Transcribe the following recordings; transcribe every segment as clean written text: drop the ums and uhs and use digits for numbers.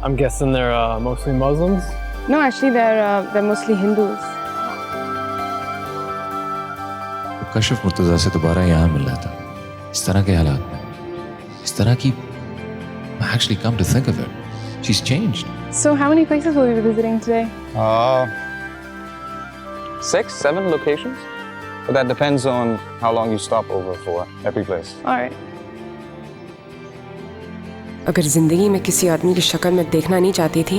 I'm guessing they're mostly Muslims. No, actually, they're mostly Hindus. Kashif Murtaza से दोबारा यहाँ मिल रहा था, इस तरह के हालात में, इस तरह की. Actually, come to think of it, she's changed. So, how many places will we be visiting today? 6, 7 locations. But that depends on how long you stop over for every place. All right. अगर जिंदगी में किसी आदमी की शक्ल में देखना नहीं चाहती थी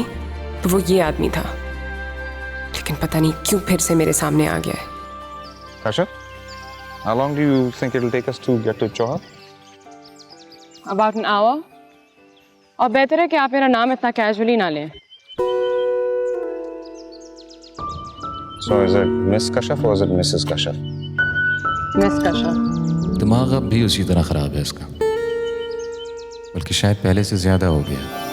तो वो ये आदमी था, लेकिन पता नहीं क्यों फिर से मेरे सामने आ गया है. Kashif, how long do you think it'll take us to get to Johor? About an hour. और बेहतर है कि आप मेरा नाम इतना कैजुअली ना लें. So is it Miss Kashif or is it Mrs. Kashif? Miss Kashif. दिमाग अब भी उसी तरह खराब है इसका, बल्कि शायद पहले से ज्यादा हो गया.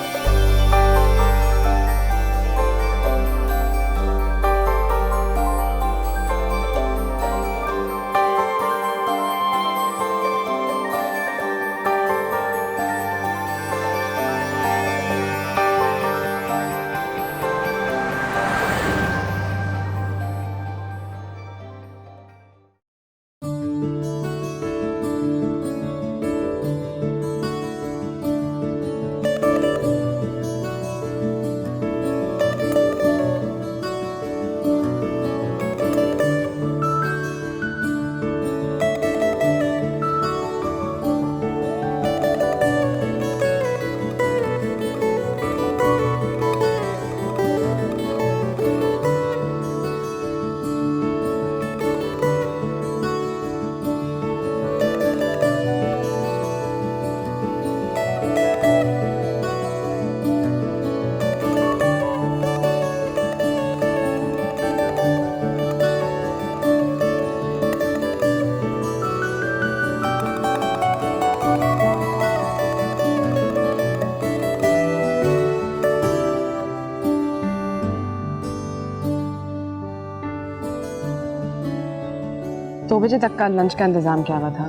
दो बजे तक का लंच का इंतजाम किया हुआ था.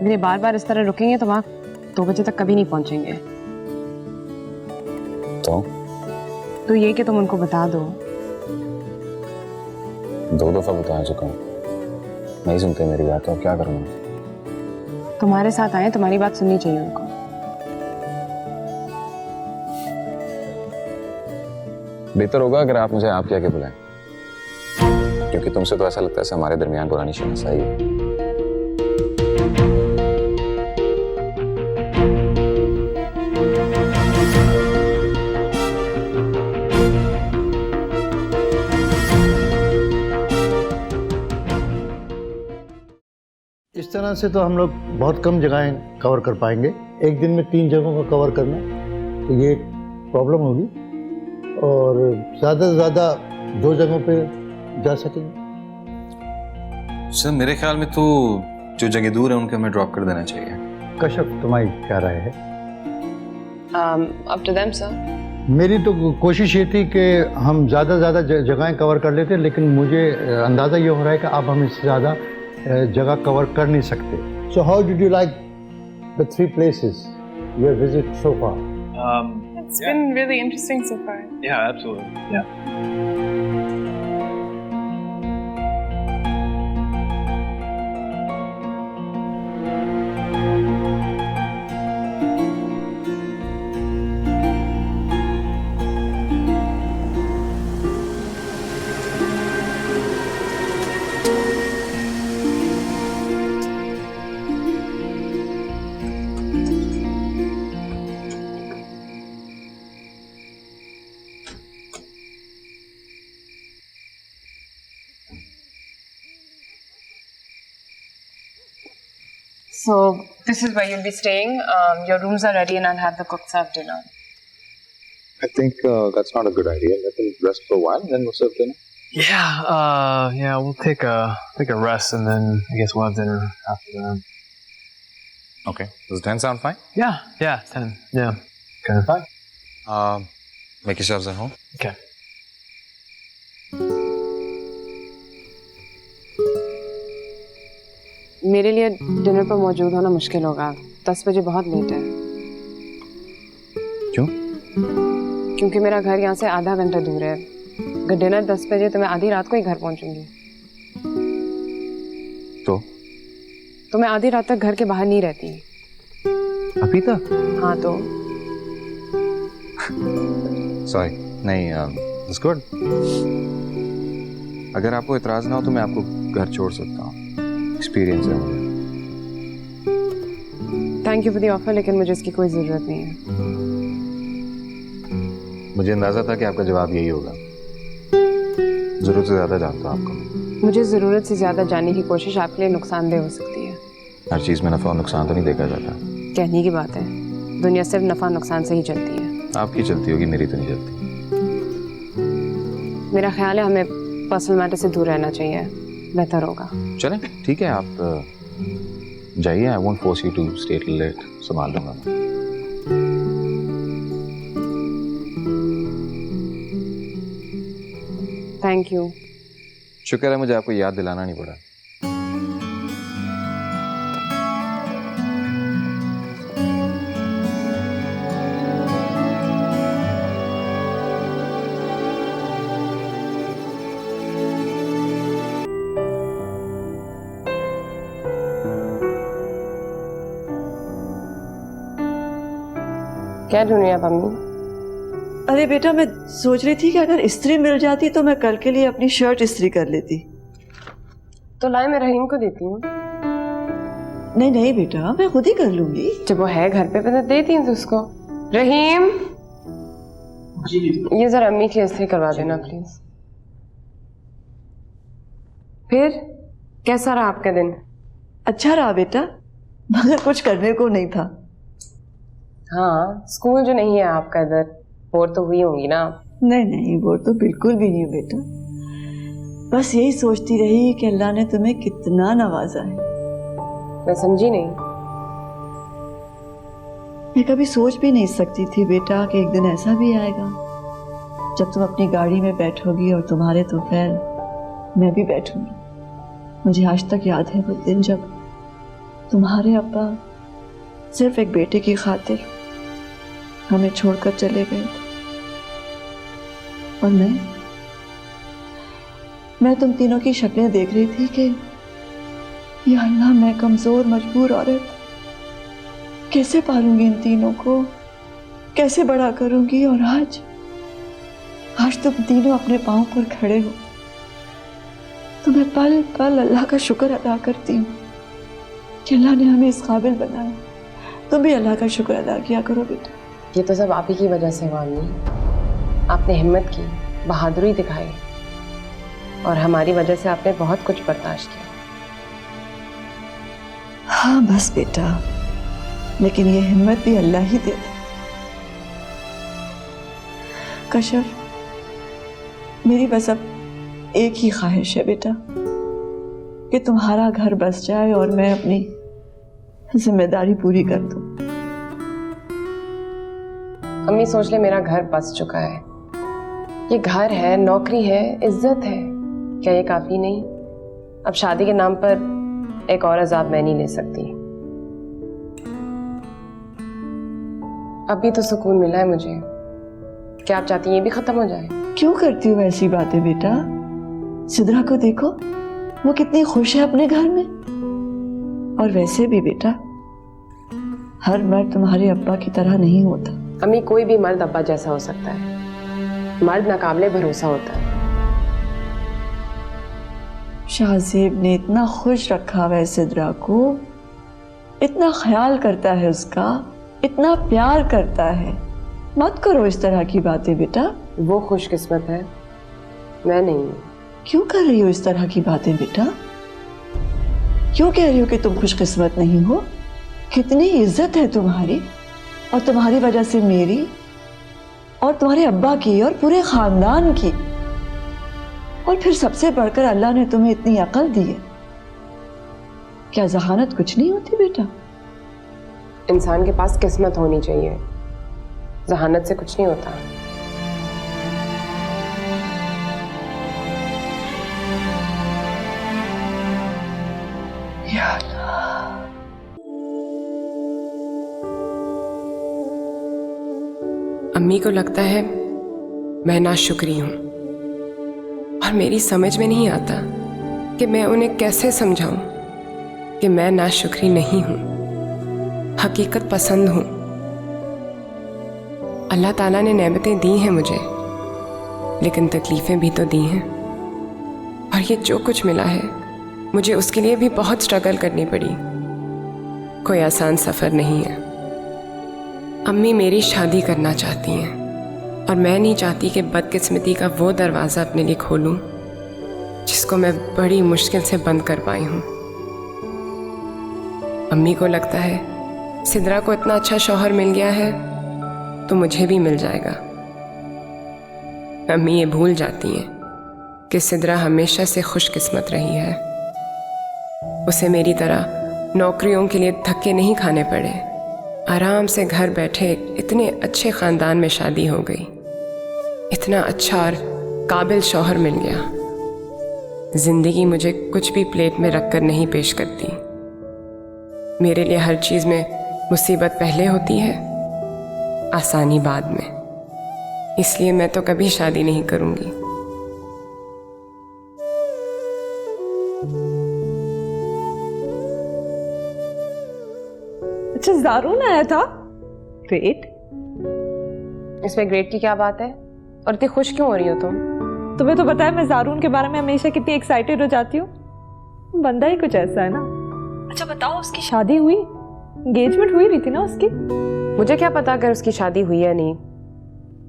अगर ये बार बार इस तरह रुकेंगे तो वहाँ 2 बजे तक कभी नहीं पहुँचेंगे. तो ये कि तुम उनको बता दो. 2 दफा बता चुका हूँ, नहीं सुनते मेरी बात, तो क्या करूँगा? तुम्हारे साथ आए, तुम्हारी बात सुननी चाहिए उनको. बेहतर होगा अगर आप मुझे आप कह के बुलाएं, क्योंकि तुमसे तो ऐसा लगता है हमारे दरमियान पुरानी शनासाई है. इस तरह से तो हम लोग बहुत कम जगहें कवर कर पाएंगे. एक दिन में 3 जगहों को कवर करना तो ये प्रॉब्लम होगी, और ज़्यादा से ज़्यादा 2 जगहों पे जा सकेंगे. सर मेरे ख्याल में तो जो जगह दूर है उनके हमें ड्रॉप कर देना चाहिए. कश्यप, तुम्हारी क्या राय है? Up to them, sir. मेरी तो कोशिश ये थी कि हम ज़्यादा से ज़्यादा जगहें कवर कर लेते, लेकिन मुझे अंदाज़ा ये हो रहा है कि अब हम इससे ज़्यादा जगह कवर कर नहीं सकते. So how did you like the 3 places you have visited so far? It's been really interesting so far. Yeah, absolutely. Yeah. So this is where you'll be staying. Your rooms are ready, and I'll have the cook serve dinner. I think that's not a good idea. Let them rest for a while, and then we'll serve dinner. Yeah, we'll take a rest and then I guess we'll have dinner after that. Okay. Does 10 sound fine? Yeah, 10. Yeah. Okay. Fine. Make yourselves at home. Okay. मेरे लिए dinner पर मौजूद होना मुश्किल होगा. 10 बजे बहुत late है. क्यों? क्योंकि मेरा घर यहाँ से आधा घंटा दूर है। अगर डिनर 10 बजे तो मैं आधी रात को ही घर पहुंचूंगी। तो मैं आधी रात तक घर के बाहर नहीं रहती। अभी तक? हाँ तो सॉरी, नहीं, इट्स गुड। अगर आपको इतराज ना हो तो मैं आपको घर छोड़ सकता हूँ, एक्सपीरियंस है मुझे। Thank you for the offer, लेकिन मुझे इसकी कोई ज़रूरत नहीं है। मुझे अंदाजा था कि आपका जवाब यही होगा। जरूरत से ज़्यादा जानता हूँ आपको। मुझे ज़रूरत से ज़्यादा जानने की कोशिश आपके लिए नुकसानदेह हो सकती है। हर चीज़ में नफ़ा और नुकसान तो नहीं देखा जाता। कहने की बात है, दुनिया सिर्फ नफ़ा नुकसान से ही चलती है। आपकी चलती होगी, मेरी तो नहीं चलती। मेरा ख्याल है हमें पर्सनल मैटर से दूर रहना चाहिए, बेहतर होगा। चलें, ठीक है, आप जाइए। I won't force you to stay till late, संभाल लूँगा मैं। Thank you. शुक्र है मुझे आपको याद दिलाना नहीं पड़ा। क्या ढूंढ रही हैं आप अम्मी? अरे बेटा, मैं सोच रही थी कि अगर इस्त्री मिल जाती तो मैं कल के लिए अपनी शर्ट इस्त्री कर लेती। तो लाए, मैं रहीम को देती हूँ। नहीं नहीं बेटा, मैं खुद ही कर लूंगी। जब वो है घर पे तो देती हूँ उसको। रहीम, ये जरा अम्मी की इस्त्री करवा देना प्लीज। फिर कैसा रहा आपका दिन? अच्छा रहा बेटा, मगर कुछ करने को नहीं था। हाँ, स्कूल जो नहीं है आपका इधर, बोर तो हुई होंगी ना? नहीं नहीं, वो तो बिल्कुल भी नहीं बेटा। बस यही सोचती रही कि अल्लाह ने तुम्हें कितना नवाजा है। मैं समझी नहीं। मैं कभी सोच भी नहीं सकती थी बेटा कि एक दिन ऐसा भी आएगा जब तुम अपनी गाड़ी में बैठोगी और तुम्हारे तो खैर मैं भी बैठूंगी। मुझे आज तक याद है वो दिन जब तुम्हारे अब्बा सिर्फ एक बेटे की खातिर हमें छोड़कर चले गए और मैं तुम तीनों की शक्लें देख रही थी कि या अल्लाह, मैं कमजोर मजबूर औरत कैसे पालूंगी इन तीनों को, कैसे बड़ा करूंगी। और आज तुम तीनों अपने पांव पर खड़े हो तो मैं पल पल अल्लाह का शुक्र अदा करती हूँ कि अल्लाह ने हमें इस काबिल बनाया। तुम भी अल्लाह का शुक्र अदा किया करो बेटा। ये तो सब आप ही की वजह से हुआ अम्मी। आपने हिम्मत की, बहादुरी दिखाई और हमारी वजह से आपने बहुत कुछ बर्दाश्त किया। हाँ बस बेटा, लेकिन ये हिम्मत भी अल्लाह ही देता। कशफ, मेरी बस अब एक ही ख्वाहिश है बेटा कि तुम्हारा घर बस जाए और मैं अपनी जिम्मेदारी पूरी कर दूं। अम्मी सोच ले, मेरा घर बस चुका है। ये घर है, नौकरी है, इज्जत है, क्या ये काफी नहीं? अब शादी के नाम पर एक और अजाब मैं नहीं ले सकती। अभी तो सुकून मिला है मुझे। क्या आप चाहती हैं ये भी खत्म हो जाए? क्यों करती हो ऐसी बातें बेटा? सिद्रा को देखो, वो कितनी खुश है अपने घर में। और वैसे भी बेटा, हर मर्द तुम्हारे अब्बा की तरह नहीं होता। अम्मी, कोई भी मर्द अब्बा जैसा हो सकता है। मर्द नाकाबिले भरोसा होता है। शाहजेब ने इतना खुश रखा हुआ है सिद्रा को, इतना ख्याल करता है उसका, इतना प्यार करता है। मत करो इस तरह की बातें बेटा। वो खुशकिस्मत है, मैं नहीं हूँ। क्यों कर रही हो इस तरह की बातें बेटा? क्यों कह रही हो कि तुम खुशकिस्मत नहीं हो? कितनी इज्जत है तुम्हारी, और तुम्हारी वजह से मेरी और तुम्हारे अब्बा की और पूरे खानदान की। और फिर सबसे बढ़कर अल्लाह ने तुम्हें इतनी अकल दी है। क्या जहानत कुछ नहीं होती बेटा? इंसान के पास किस्मत होनी चाहिए, जहानत से कुछ नहीं होता। या अल्लाह। अम्मी को लगता है मैं नाशुक्री हूं और मेरी समझ में नहीं आता कि मैं उन्हें कैसे समझाऊं कि मैं नाशुक्री नहीं हूं, हकीकत पसंद हूं। अल्लाह ताला ने नेमतें दी हैं मुझे, लेकिन तकलीफें भी तो दी हैं, और ये जो कुछ मिला है मुझे उसके लिए भी बहुत स्ट्रगल करनी पड़ी। कोई आसान सफ़र नहीं है। अम्मी मेरी शादी करना चाहती हैं और मैं नहीं चाहती कि बदकिस्मती का वो दरवाज़ा अपने लिए खोलूं जिसको मैं बड़ी मुश्किल से बंद कर पाई हूँ। अम्मी को लगता है सिद्रा को इतना अच्छा शौहर मिल गया है तो मुझे भी मिल जाएगा। अम्मी ये भूल जाती हैं कि सिद्रा हमेशा से खुशकिस्मत रही है। उसे मेरी तरह नौकरियों के लिए धक्के नहीं खाने पड़े। आराम से घर बैठे इतने अच्छे ख़ानदान में शादी हो गई। इतना अच्छा और काबिल शौहर मिल गया। ज़िंदगी मुझे कुछ भी प्लेट में रखकर नहीं पेश करती। मेरे लिए हर चीज़ में मुसीबत पहले होती है, आसानी बाद में। इसलिए मैं तो कभी शादी नहीं करूँगी। अच्छा, ज़ारून आया था? ग्रेट। इसमें ग्रेट की क्या बात है? और इतनी खुश क्यों हो रही हो तुम? तुम्हें तो पता है मैं ज़ारून के बारे में हमेशा कितनी एक्साइटेड हो जाती हूँ। बंदा ही कुछ ऐसा है ना। अच्छा बताओ, उसकी शादी हुई? एंगेजमेंट हुई रही थी ना उसकी? मुझे क्या पता अगर उसकी शादी हुई या नहीं।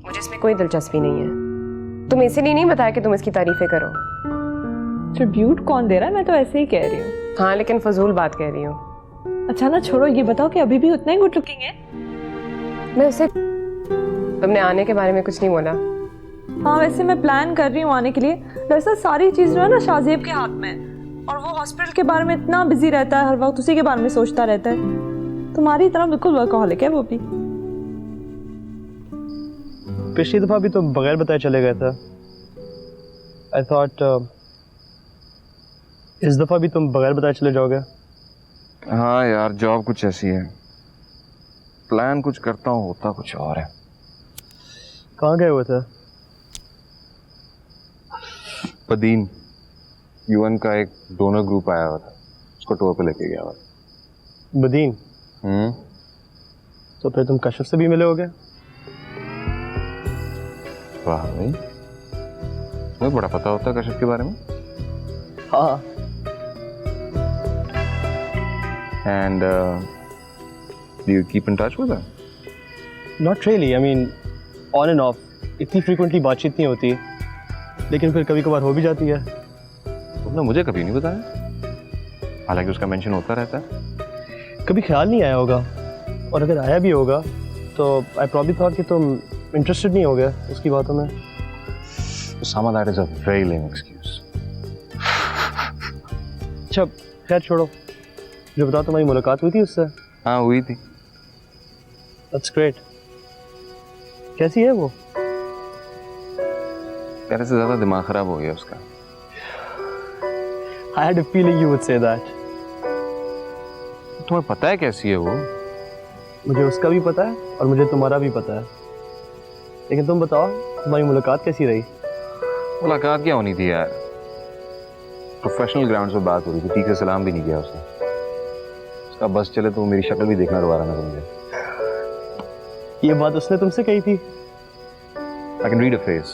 मुझे इसमें कोई दिलचस्पी नहीं है। तुम इसीलिए नहीं बताया कि तुम इसकी तारीफें करो। ट्रिब्यूट कौन दे रहा है? मैं तो ऐसे ही कह रही हूँ। हाँ, लेकिन फजूल बात कह रही हूँ। अच्छा ना, छोड़ो, ये बताओ कि अभी भी उतना ही गुड लुकिंग है? मैं उसे तुमने आने के बारे में कुछ नहीं बोला? हाँ, वैसे मैं प्लान कर रही हूँ आने के लिए। दरअसल सारी चीज़ जो है ना शाहजेब के हाथ में है, और वो हॉस्पिटल के बारे में इतना बिजी रहता है, हर वक्त उसी के बारे में सोचता रहता है। तुम्हारी तरह बिल्कुल वर्कहॉलिक है वो भी। पिछली दफ़ा भी तो बगैर बताए चले गए थे। आई थॉट इस दफ़ा भी तुम बगैर बताए चले जाओगे। हाँ यार, जॉब कुछ ऐसी है। प्लान कुछ करता हूँ, होता कुछ और है। कहाँ गए हुए थे? पदीन, यूएन का एक डोनर ग्रुप आया हुआ था, उसको टूर पे लेके गया हुआ। बदीन? तो फिर तुम कश्यप से भी मिले होगे? वाह भाई, तुम्हें बड़ा पता होता है कश्यप के बारे में। हाँ। And do you keep in touch with her? Not really. I mean, on and off. इतनी frequently बातचीत नहीं होती, लेकिन फिर कभी कभार हो भी जाती है। तुमने मुझे कभी नहीं बताया, हालांकि उसका मेंशन होता रहता है। कभी ख्याल नहीं आया होगा, और अगर आया भी होगा तो I probably thought कि तुम इंटरेस्टेड नहीं होगे उसकी बातों में। Osama, that is a very lame excuse. अच्छा, खैर छोड़ो। जो बताओ, तुम्हारी मुलाकात हुई थी उससे? हाँ, हुई थी। That's great. कैसी है वो? पहले से ज्यादा दिमाग खराब हो गया उसका। I had a feeling you would say that. तुम्हें पता है कैसी है वो? मुझे उसका भी पता है और मुझे तुम्हारा भी पता है। लेकिन तुम बताओ, तुम्हारी मुलाकात कैसी रही? मुलाकात क्या होनी थी यार, प्रोफेशनल ग्राउंड पे बात हो रही थी। ठीक से सलाम भी नहीं किया उसने। उसका बस चले तो वो मेरी शक्ल भी देखना दोबारा ना बन जाए। ये बात उसने तुमसे कही थी? I can read a face.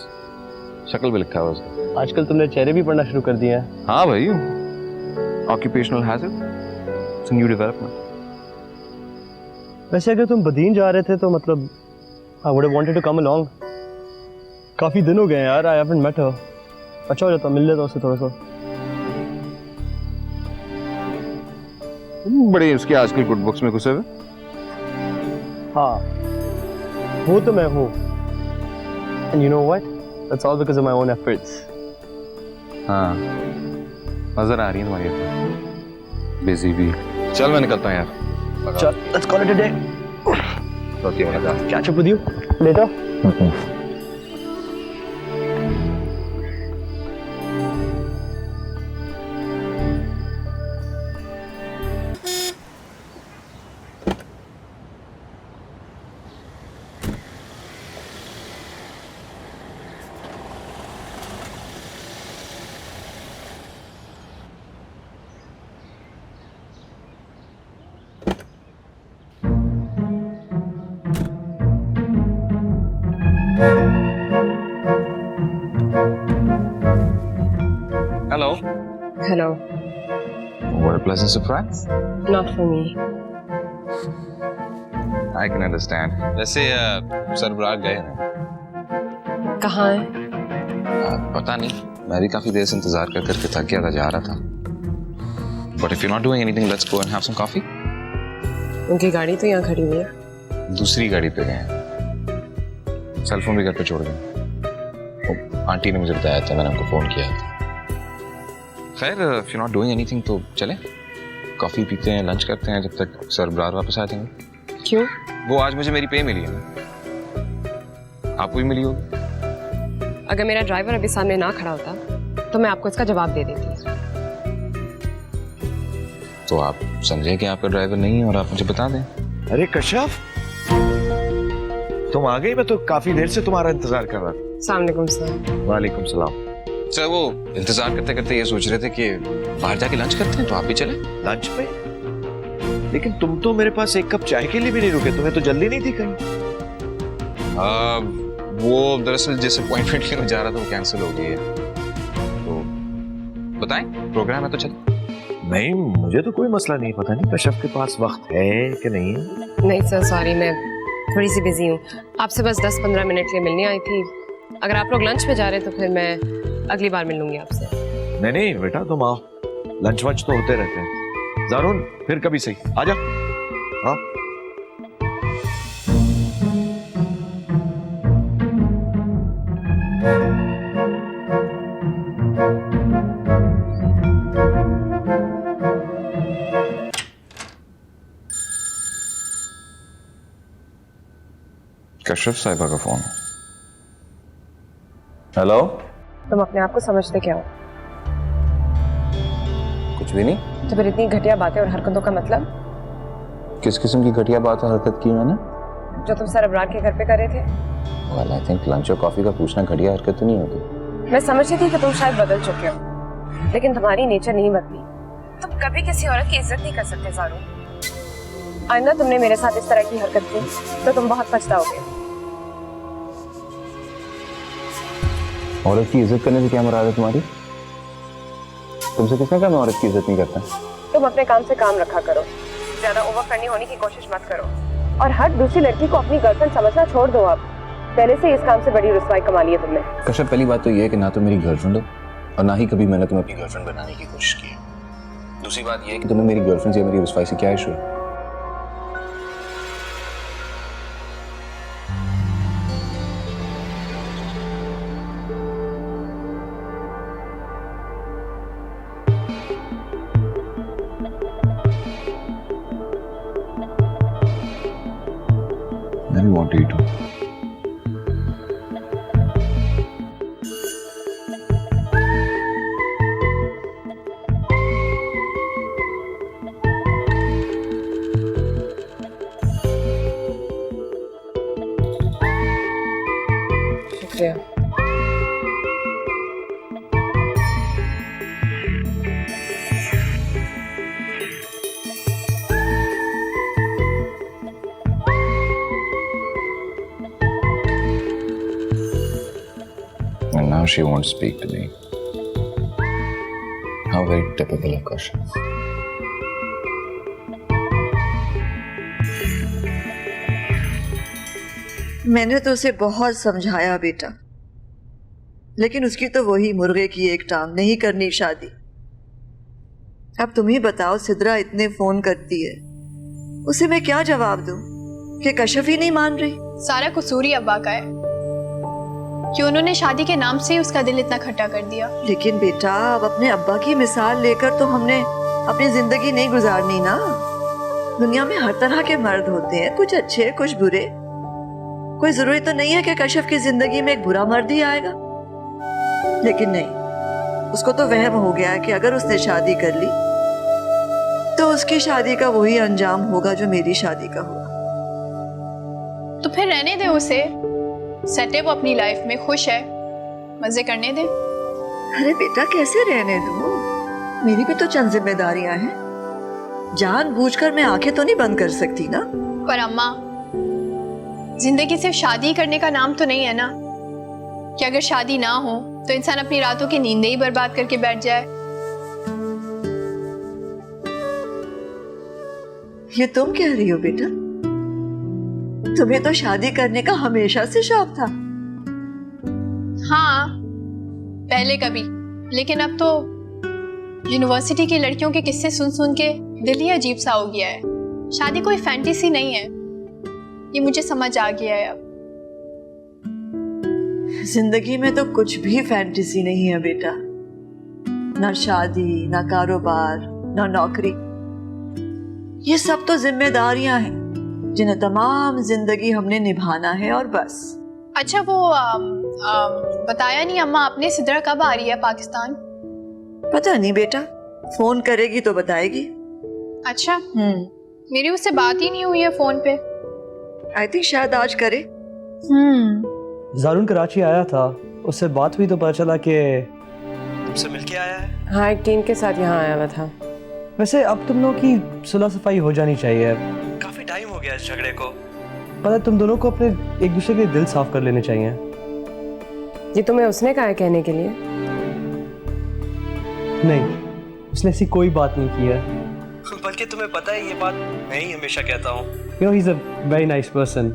शक्ल भी लिखा हुआ उसका। आजकल तुमने चेहरे भी पढ़ना शुरू कर दिए हैं। हाँ भाई, occupational hazard. It's a new development. वैसे अगर तुम बदीन जा रहे थे तो मतलब I would have wanted to come along. काफी दिन हो गए हैं यार, I haven't met her. अच्छा हो जाता मिल लेता उससे थोड़ा सा। बड़े उसके आजकल गुड बुक्स में घुसे हुए। हाँ, वो तो मैं हूँ। And you know what? That's all because of my own efforts. हाँ, नजर आ रही है तुम्हारी बिजी भी। चल मैं निकलता हूँ यार। चल, let's call it a day. Okay, Catch up with you later. What a pleasant surprise. Not for me. I can understand. वैसे सरबराह गए हैं? कहाँ है? पता नहीं, मैं भी काफी देर से इंतजार कर करके थक गया था, जा रहा था। But if you're not doing anything, let's go and have some coffee. उनकी गाड़ी तो यहाँ खड़ी हुई है। दूसरी गाड़ी पे गए हैं। सेल फोन भी घर पे छोड़ गए। आंटी ने मुझे बताया था, मैंने उनको फोन किया था। खैर, if you're not doing anything तो चलें, कॉफी पीते हैं, लंच करते हैं जब तक सरबराह वापस आ जाएंगे। क्यों? वो आज मुझे मेरी पे मिली है ना, आपको भी मिली होगी। अगर मेरा ड्राइवर अभी सामने ना खड़ा होता तो मैं आपको इसका जवाब दे देती। तो आप समझे कि आपका ड्राइवर नहीं है और आप मुझे बता दें। अरे कश्यप, तुम आ गई? मैं तो काफी देर से तुम्हारा इंतजार कर रहा था। अस्सलामुअलैकुम सर। वालेकुम सलाम। सर, वो इंतजार करते करते ये सोच रहे थे कि बाहर जाके लंच करते हैं, तो आप भी चले। लंच पे? लेकिन तुम तो मेरे पास एक कप चाय के लिए भी नहीं रुके, तुम्हें तो जल्दी नहीं थी कहीं? वो दरअसल जिस अपॉइंटमेंट के लिए मैं जा रहा था वो कैंसिल हो गई है। तो बताएं, प्रोग्राम है तो चलो। नहीं, मुझे तो कोई मसला नहीं। पता नहीं कश्यप के पास वक्त है कि नहीं है। नहीं सर, सॉरी, मैं थोड़ी सी बिजी हूँ। आपसे बस 10-15 मिनट के लिए मिलने आई थी। अगर आप लोग लंच पे जा रहे हैं तो फिर मैं अगली बार मिल लूंगी आपसे। नहीं नहीं बेटा, तुम आओ, लंच वंच तो होते रहते हैं। ज़ारून, फिर कभी सही, आजा। हाँ, कश्यप साहिबा का फोन। हेलो। तुम अपने आप को समझते क्या हो? कुछ भी नहीं। तो फिर इतनी घटिया बातें और हरकतों का मतलब? किस किस्म की घटिया बात और हरकत की मैंने? जो तुम सरबराह के घर पे कर रहे थे। Well, I think लंच और कॉफी का पूछना घटिया हरकत तो नहीं होगी। मैं समझती थी कि तुम शायद बदल चुके हो, लेकिन तुम्हारी नेचर नहीं बदली। तुम कभी किसी औरत की इज्जत नहीं कर सकते ज़ारू। आइंदा तुमने मेरे साथ इस तरह की हरकत की तो तुम बहुत पछताओगे। औरत की इज्जत करने से क्या मुराद है तुम्हारी? तुमसे किसने कहा मैं औरत की इज्जत नहीं करता? तुम अपने काम से काम रखा करो, ज्यादा ओवर फ्रेंडली होने की कोशिश मत करो, और हर दूसरी लड़की को अपनी गर्लफ्रेंड समझना छोड़ दो। आप पहले से इस काम से बड़ी रुसवाई कमा ली है तुमने। कश्यप, पहली बात तो ये है कि ना तो मेरी गर्लफ्रेंड हो और ना ही कभी मैंने तुम्हें अपनी गर्लफ्रेंड बनाने की कोशिश की है। दूसरी बात ये है कि तुम्हें मेरी गर्लफ्रेंड से मेरी रुसवाई से क्या इशू है? I want you to. शुक्रिया। And now she won't speak to me. How very typical of Kashyap. मैंने तो उसे बहुत समझाया बेटा, लेकिन उसकी तो वही मुर्गे की एक टांग, नहीं करनी शादी। अब तुम ही बताओ, सिद्रा इतने फोन करती है, उसे मैं क्या जवाब दूं कि कश्यप ही नहीं मान रही? सारा कसूर ही अब्बा का है कि उन्होंने शादी के नाम से ही उसका दिल इतना खट्टा कर दिया। लेकिन बेटा, अब अपने अब्बा की मिसाल लेकर तो हमने अपनी जिंदगी नहीं गुजारनी ना। दुनिया में हर तरह के मर्द होते हैं, कुछ अच्छे कुछ बुरे। कोई जरूरी तो नहीं है कि कश्यप की जिंदगी में एक बुरा मर्द ही आएगा। लेकिन नहीं, उसको तो वहम हो गया है कि अगर उसने शादी कर ली तो उसकी शादी का वही अंजाम होगा जो मेरी शादी का हुआ। तो फिर रहने दे उसे, सेट है वो अपनी लाइफ में, खुश है, मजे करने दे। अरे बेटा, कैसे रहने दूं? मेरी भी तो चंद जिम्मेदारियां हैं। जानबूझकर मैं आंखें तो नहीं बंद कर सकती ना। पर अम्मा, जिंदगी सिर्फ शादी करने का नाम तो नहीं है ना, कि अगर शादी ना हो तो इंसान अपनी रातों की नींदें ही बर्बाद करके बैठ जाए। ये तुम कह रही हो बेटा? तुम्हें तो शादी करने का हमेशा से शौक था। हाँ, पहले कभी, लेकिन अब तो यूनिवर्सिटी की लड़कियों के किस्से सुन सुन के दिल ही अजीब सा हो गया है। शादी कोई फैंटेसी नहीं है, ये मुझे समझ आ गया है अब। जिंदगी में तो कुछ भी फैंटेसी नहीं है बेटा। ना शादी, ना कारोबार, ना नौकरी। ये सब तो जिम्मेदारियां हैं जिन्हें तमाम जिंदगी हमने निभाना है और बस। अच्छा, वो बताया नहीं अम्मा आपने, सिद्रा कब आ रही है पाकिस्तान? पता नहीं बेटा, फोन करेगी तो बताएगी। अच्छा, मेरी उससे बात ही नहीं हुई है फोन पे। आई थिंक शायद आज करे। जारून कराची आया था, उससे बात हुई तो पता चला कि तुमसे मिलके आया है। हाँ, एक टीम के साथ यहाँ आया हुआ था। वैसे अब तुम लोग की सुलह सफाई हो जानी चाहिए। काफी टाइम हो गया इस झगड़े को। पता है, तुम दोनों को अपने एक दूसरे के दिल साफ कर लेने चाहिए। ये तुम्हें उसने कहा है कहने के लिए? नहीं, उसने ऐसी कोई बात नहीं की है। बल्कि तुम्हें पता है, ये बात मैं ही हमेशा कहता हूँ। You know, he's a very nice person.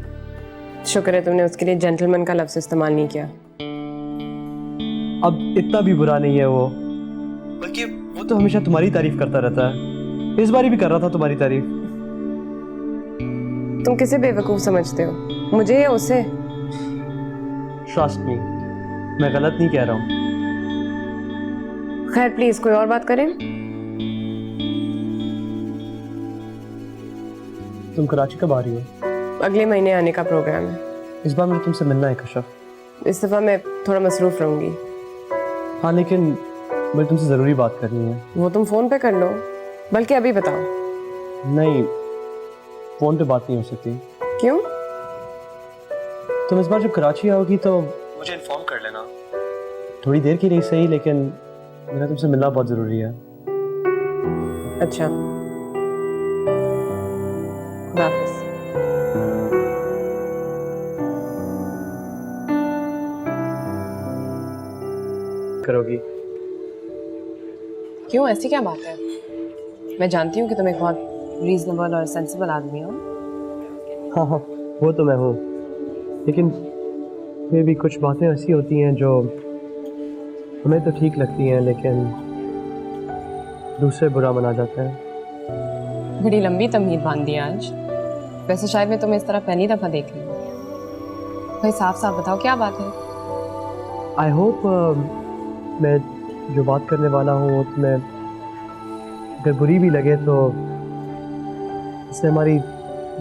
शुक्र है तुमने उसके लिए जेंटलमैन का लफ्ज इस्तेमाल नहीं किया। अब इतना भी बुरा नहीं है वो, बल्कि वो तो हमेशा तुम्हारी तारीफ करता रहता है। इस बार भी कर रहा था तुम्हारी तारीफ। तुम किसे बेवकूफ समझते हो, मुझे या उसे? Trust me, मैं गलत नहीं कह रहा हूँ। खैर प्लीज कोई और बात करें। तुम कराची कब आ रही हो? अगले महीने आने का प्रोग्राम है। इस बार मुझे तुमसे मिलना है कश्यप। इस दफा मैं थोड़ा मसरूफ रहूंगी। हाँ, लेकिन मुझे तुमसे जरूरी बात करनी है। वो तुम फोन पे कर लो, बल्कि अभी बताओ। नहीं, फोन पे बात नहीं हो सकती। क्यों? तुम इस बार जब कराची आओगी तो मुझे इन्फॉर्म कर लेना। थोड़ी देर की नहीं सही, लेकिन मेरा तुमसे मिलना बहुत जरूरी है। अच्छा, खुदा हाफिज़। करोगी? क्यों, ऐसी क्या बात है? मैं जानती हूँ कि तुम एक बहुत रीजनेबल और सेंसिबल आदमी हो। हाँ हाँ, वो तो मैं हूँ, लेकिन फिर भी कुछ बातें ऐसी होती हैं जो हमें तो ठीक लगती हैं, लेकिन दूसरे बुरा मना जाते हैं। बड़ी लंबी तमहीद बांध दी आज। वैसे शायद मैं तुम्हें इस तरह पहली दफा देख रही हूँ। भाई साफ साफ बताओ क्या बात है? आई होप मैं जो बात करने वाला हूँ वो तुम्हें अगर बुरी भी लगे तो इससे हमारी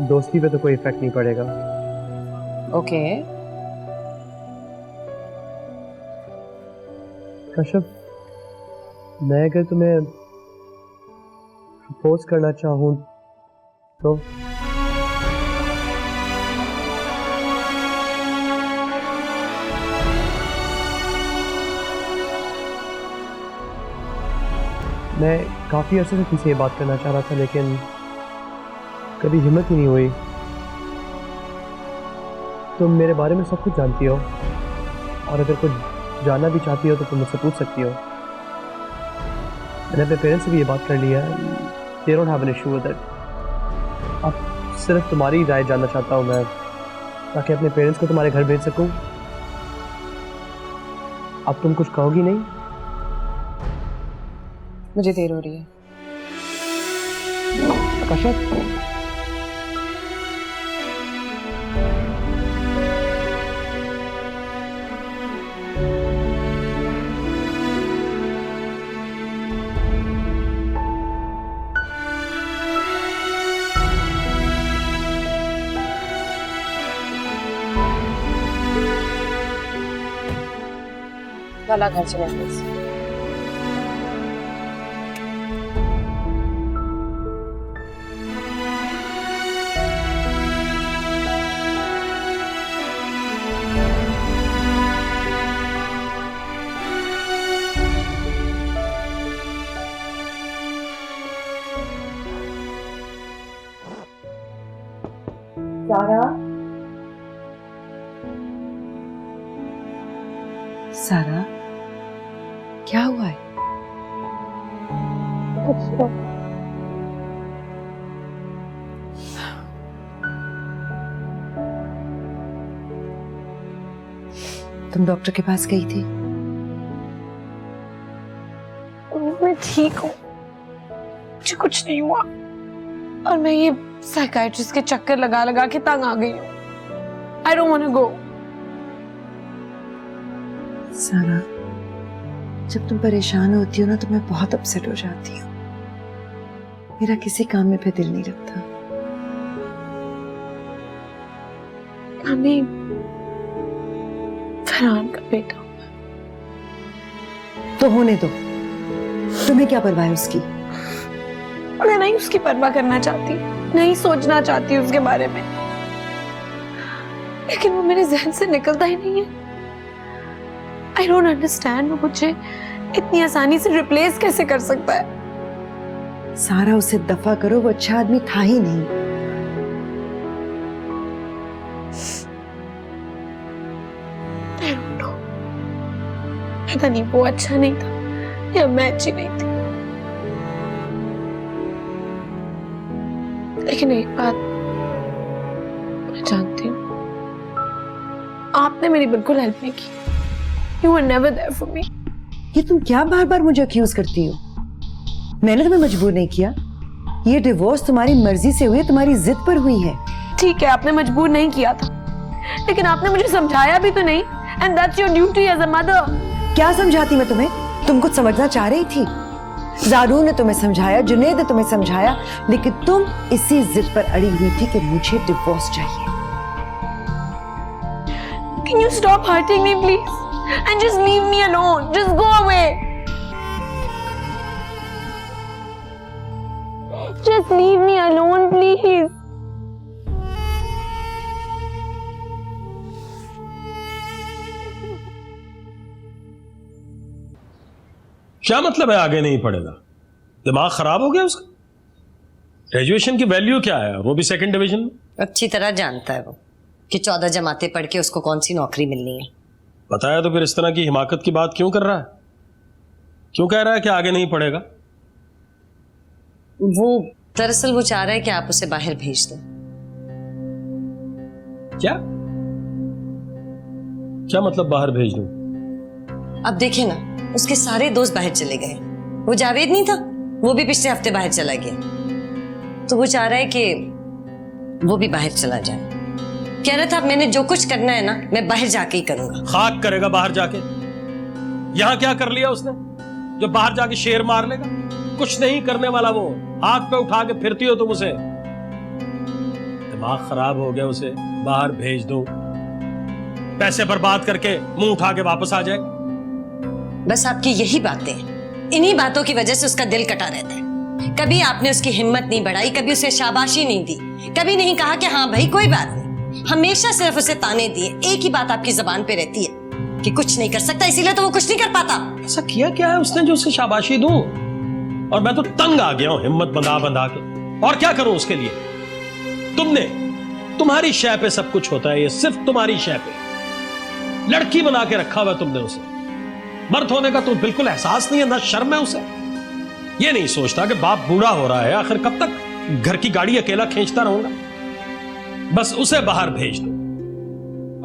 दोस्ती पे तो कोई इफेक्ट नहीं पड़ेगा। ओके। कश्यप, मैं अगर तुम्हें प्रपोज करना चाहूँ तो? मैं काफ़ी अर्से से तुमसे ये बात करना चाह रहा था, लेकिन कभी हिम्मत ही नहीं हुई। तुम मेरे बारे में सब कुछ जानती हो, और अगर कुछ जानना भी चाहती हो तो तुम मुझसे पूछ सकती हो। मैंने अपने पेरेंट्स से भी ये बात कर ली है। They don't have an issue with it. अब सिर्फ तुम्हारी राय जानना चाहता हूँ मैं, ताकि अपने पेरेंट्स को तुम्हारे घर भेज सकूँ। अब तुम कुछ कहोगी नहीं? मुझे देर हो रही है। कश्यप, लाला घर चले प्लीज। सारा, सारा, क्या हुआ है? तुम डॉक्टर के पास गई थी? मैं ठीक हूँ, मुझे कुछ नहीं हुआ, और मैं ये साइकाइट्रिस्ट के चक्कर लगा लगा के तंग आ गई हूँ। I don't want to go. सारा, जब तुम परेशान होती हो ना तो मैं बहुत अपसेट हो जाती हूँ। मेरा किसी काम में फिर दिल नहीं लगता। मम्मी, फरहान का बेटा तो होने दो, तुम्हें क्या परवाह है उसकी? मैं नहीं उसकी परवाह करना चाहती, नहीं सोचना चाहती उसके बारे में, लेकिन वो मेरे जहन से निकलता ही नहीं है। I don't understand, वो मुझे इतनी आसानी से रिप्लेस कैसे कर सकता है? सारा, उसे दफा करो, वो अच्छा आदमी था ही नहीं। I don't know, पता नहीं वो अच्छा नहीं था या मैं अच्छी नहीं थी, लेकिन एक बात मैं जानती हूँ, आपने मेरी बिल्कुल हेल्प नहीं की। You were never there for me. ये तुम क्या बार बार मुझे अक्यूज करती हो? मैंने तुम्हें मजबूर नहीं किया। ये डिवोर्स तुम्हारी मर्जी से हुई है, तुम्हारी जिद पर हुई है। ठीक है, आपने मजबूर नहीं किया था, लेकिन आपने मुझे समझाया भी तो नहीं। And that's your duty as a mother. क्या समझाती मैं तुम्हें? तुम कुछ समझना चाह रही थी। जारू ने तुम्हें समझाया, जुनैद ने तुम्हें समझाया, लेकिन तुम इसी जिद पर अड़ी हुई थी कि मुझे डिवोर्स चाहिए। Can you stop hurting me, please? And just leave me alone. Just go away. Just leave me alone, please. क्या मतलब है आगे नहीं पढ़ेगा? दिमाग खराब हो गया उसका? ग्रेजुएशन की वैल्यू क्या है? वो भी सेकंड डिवीजन में। अच्छी तरह जानता है वो कि 14 जमातें पढ़ के उसको कौन सी नौकरी मिलनी है। बताया तो फिर इस तरह की हिमाकत की बात क्यों कर रहा है? क्यों कह रहा है कि आगे नहीं पढ़ेगा? वो दरअसल वो चाह रहा है कि आप उसे बाहर भेज दें। क्या क्या मतलब बाहर भेज दूं? अब देखिए ना, उसके सारे दोस्त बाहर चले गए। वो जावेद नहीं था, वो भी पिछले हफ्ते बाहर चला गया। तो वो चाह रहा है कि वो भी बाहर चला जाए। कह रहा था मैंने जो कुछ करना है ना, मैं बाहर जाके ही करूंगा। खाक करेगा बाहर जाके। यहां क्या कर लिया उसने जो बाहर जाके शेर मार लेगा? कुछ नहीं करने वाला वो। हाथ पे उठा के फिरती हो तुम उसे। दिमाग खराब हो गया, उसे बाहर भेज दो, पैसे बर्बाद करके मुंह उठा के वापस आ जाएगा। बस आपकी यही बातें हैं, इन्हीं बातों की वजह से उसका दिल कटा रहता है। कभी आपने उसकी हिम्मत नहीं बढ़ाई, कभी उसे शाबाशी नहीं दी, कभी नहीं कहा कि हाँ भाई कोई बात नहीं। हमेशा सिर्फ उसे ताने दिए। एक ही बात आपकी जबान पे रहती है कि कुछ नहीं कर सकता, इसीलिए तो वो कुछ नहीं कर पाता। ऐसा किया क्या है उसने जो उसे शाबाशी दूं? और मैं तो तंग आ गया हूं हिम्मत बंधा बंधा के। और क्या करूं उसके लिए? तुम्हारी शय पे सब कुछ होता है, ये सिर्फ तुम्हारी शय पे। लड़की बना के रखा हुआ तुमने उसे। मर्द होने का तो बिल्कुल एहसास नहीं है, ना शर्म है उसे। ये नहीं सोचता कि बाप बूढ़ा हो रहा है, आखिर कब तक घर की गाड़ी अकेला खींचता रहूंगा। बस उसे बाहर भेज दो।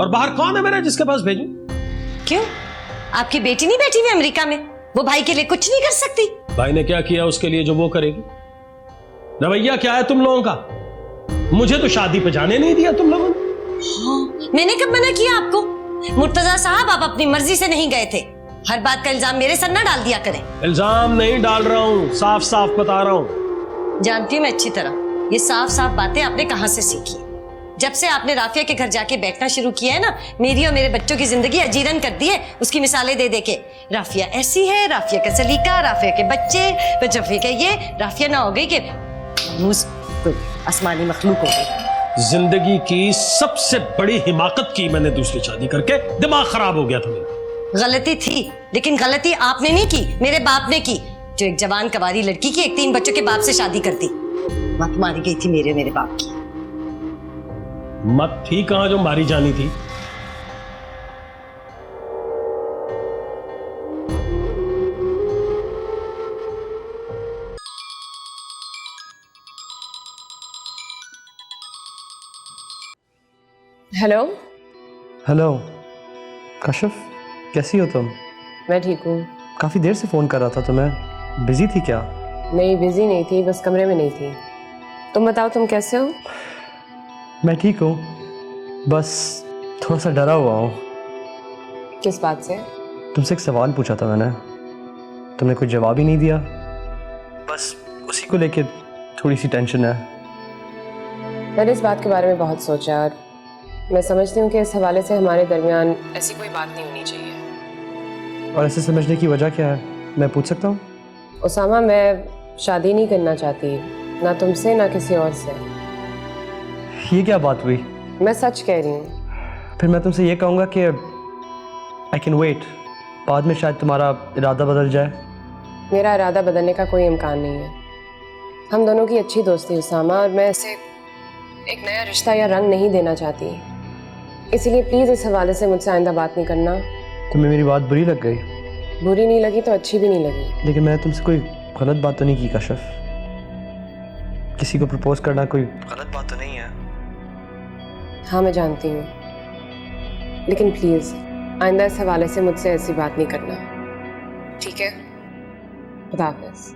और बाहर कौन है मेरा जिसके पास भेजूं? क्यों, आपकी बेटी नहीं बैठी हुई अमेरिका में? वो भाई के लिए कुछ नहीं कर सकती? भाई ने क्या किया उसके लिए जो वो करेगी? रवैया क्या है तुम लोगों का? मुझे तो शादी पे जाने नहीं दिया तुम लोगों ने। मैंने कब मना किया आपको? मुर्तजा साहब, आप अपनी मर्जी से नहीं गए थे। हर बात का इल्जाम मेरे सर ना डाल दिया करें। इल्जाम नहीं डाल रहा हूं, साफ साफ बता रहा हूं। जानती हूँ मैं अच्छी तरह, ये साफ साफ बातें आपने कहां से सीखी। जब से आपने राफिया के घर जाके बैठना शुरू किया है ना, मेरी और मेरे बच्चों की जिंदगी अजीरन कर दी है उसकी मिसालें दे दे के। राफिया ऐसी है, राफिया का सलीका, राफिया के बच्चे, रफी का ये। राफिया ना हो गई कि आसमानी मखलूक हो गई। जिंदगी की सबसे बड़ी हिमाकत की मैंने दूसरी शादी करके, दिमाग खराब हो गया था मेरा। गलती थी, लेकिन गलती आपने नहीं की, मेरे बाप ने की, जो एक जवान कवारी लड़की की एक 3 बच्चों के बाप से शादी करती। मत मारी गई थी मेरे बाप की। मत थी कहां जो मारी जानी थी। हेलो हेलो, कशिफ, कैसी हो तुम? मैं ठीक हूँ। काफ़ी देर से फ़ोन कर रहा था तुम्हें, बिजी थी क्या? नहीं, बिजी नहीं थी, बस कमरे में नहीं थी। तुम बताओ, तुम कैसे हो? मैं ठीक हूँ, बस थोड़ा सा डरा हुआ हूँ। किस बात से? तुमसे एक सवाल पूछा था मैंने, तुमने कोई जवाब ही नहीं दिया। बस उसी को लेके थोड़ी सी टेंशन है। मैंने इस बात के बारे में बहुत सोचा और मैं समझती हूँ कि इस हवाले से हमारे दरमियान ऐसी कोई बात नहीं होनी चाहिए। और ऐसे समझने की वजह क्या है, मैं पूछ सकता हूँ? उसामा, मैं शादी नहीं करना चाहती, ना तुमसे ना किसी और से। ये क्या बात हुई? मैं सच कह रही हूँ। फिर मैं तुमसे ये कहूँगा कि आई कैन वेट, बाद में शायद तुम्हारा इरादा बदल जाए। मेरा इरादा बदलने का कोई इम्कान नहीं है। हम दोनों की अच्छी दोस्ती उसामा, और मैं इसे एक नया रिश्ता या रंग नहीं देना चाहती। इसीलिए प्लीज़ इस हवाले से मुझसे आइंदा बात नहीं करना। तुम्हें मेरी बात बुरी लग गई? बुरी नहीं लगी तो अच्छी भी नहीं लगी। लेकिन मैं तुमसे कोई गलत बात तो नहीं की कशिफ? किसी को प्रपोज करना कोई गलत बात तो नहीं है? हाँ, मैं जानती हूँ, लेकिन प्लीज़ आइंदा इस हवाले से मुझसे ऐसी बात नहीं करना, ठीक है? खुदा हाफ़िज़।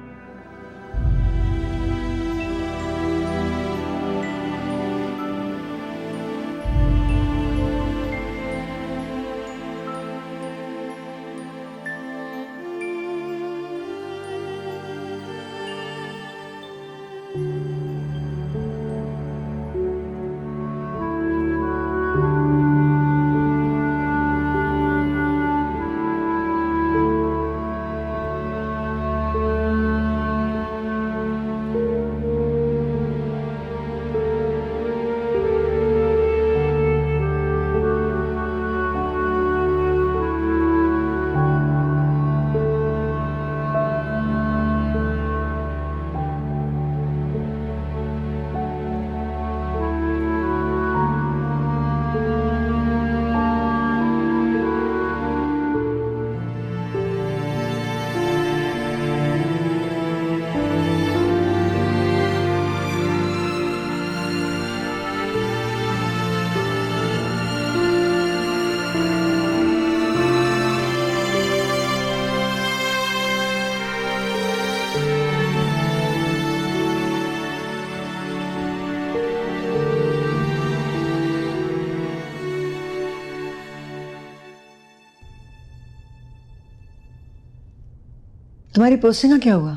तुम्हारी पोस्टिंग का क्या हुआ?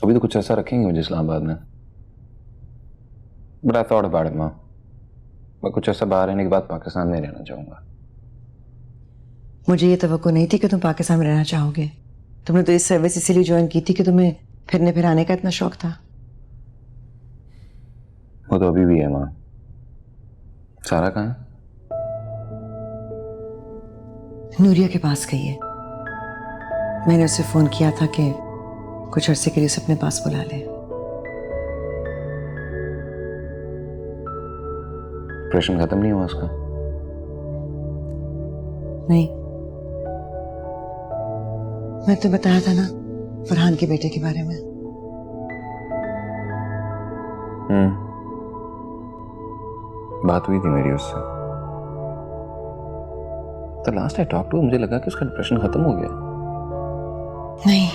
अभी तो कुछ ऐसा रखेंगे मुझे इस्लामाबाद में, but I thought about it माँ। मैं कुछ ऐसा बाहर रहने के बाद पाकिस्तान में रहना चाहूँगा। मुझे ये तवक्को नहीं थी कि तुम पाकिस्तान में रहना चाहोगे। तुमने तो इस सर्विस इसीलिए ज्वाइन की थी कि तुम्हें फिरने फिराने का इतना शौक था। वो तो अभी भी है माँ। सारा कहाँ है? नूरिया के पास गई है। मैंने उसे फोन किया था कि कुछ अरसे के लिए उसे अपने पास बुला ले। ऑपरेशन खत्म नहीं हुआ उसका? नहीं, मैं तो बताया था ना फरहान के बेटे के बारे में। बात हुई थी मेरी उससे। तो लास्ट आई टॉक टू, मुझे लगा कि उसका डिप्रेशन खत्म हो गया। नहीं,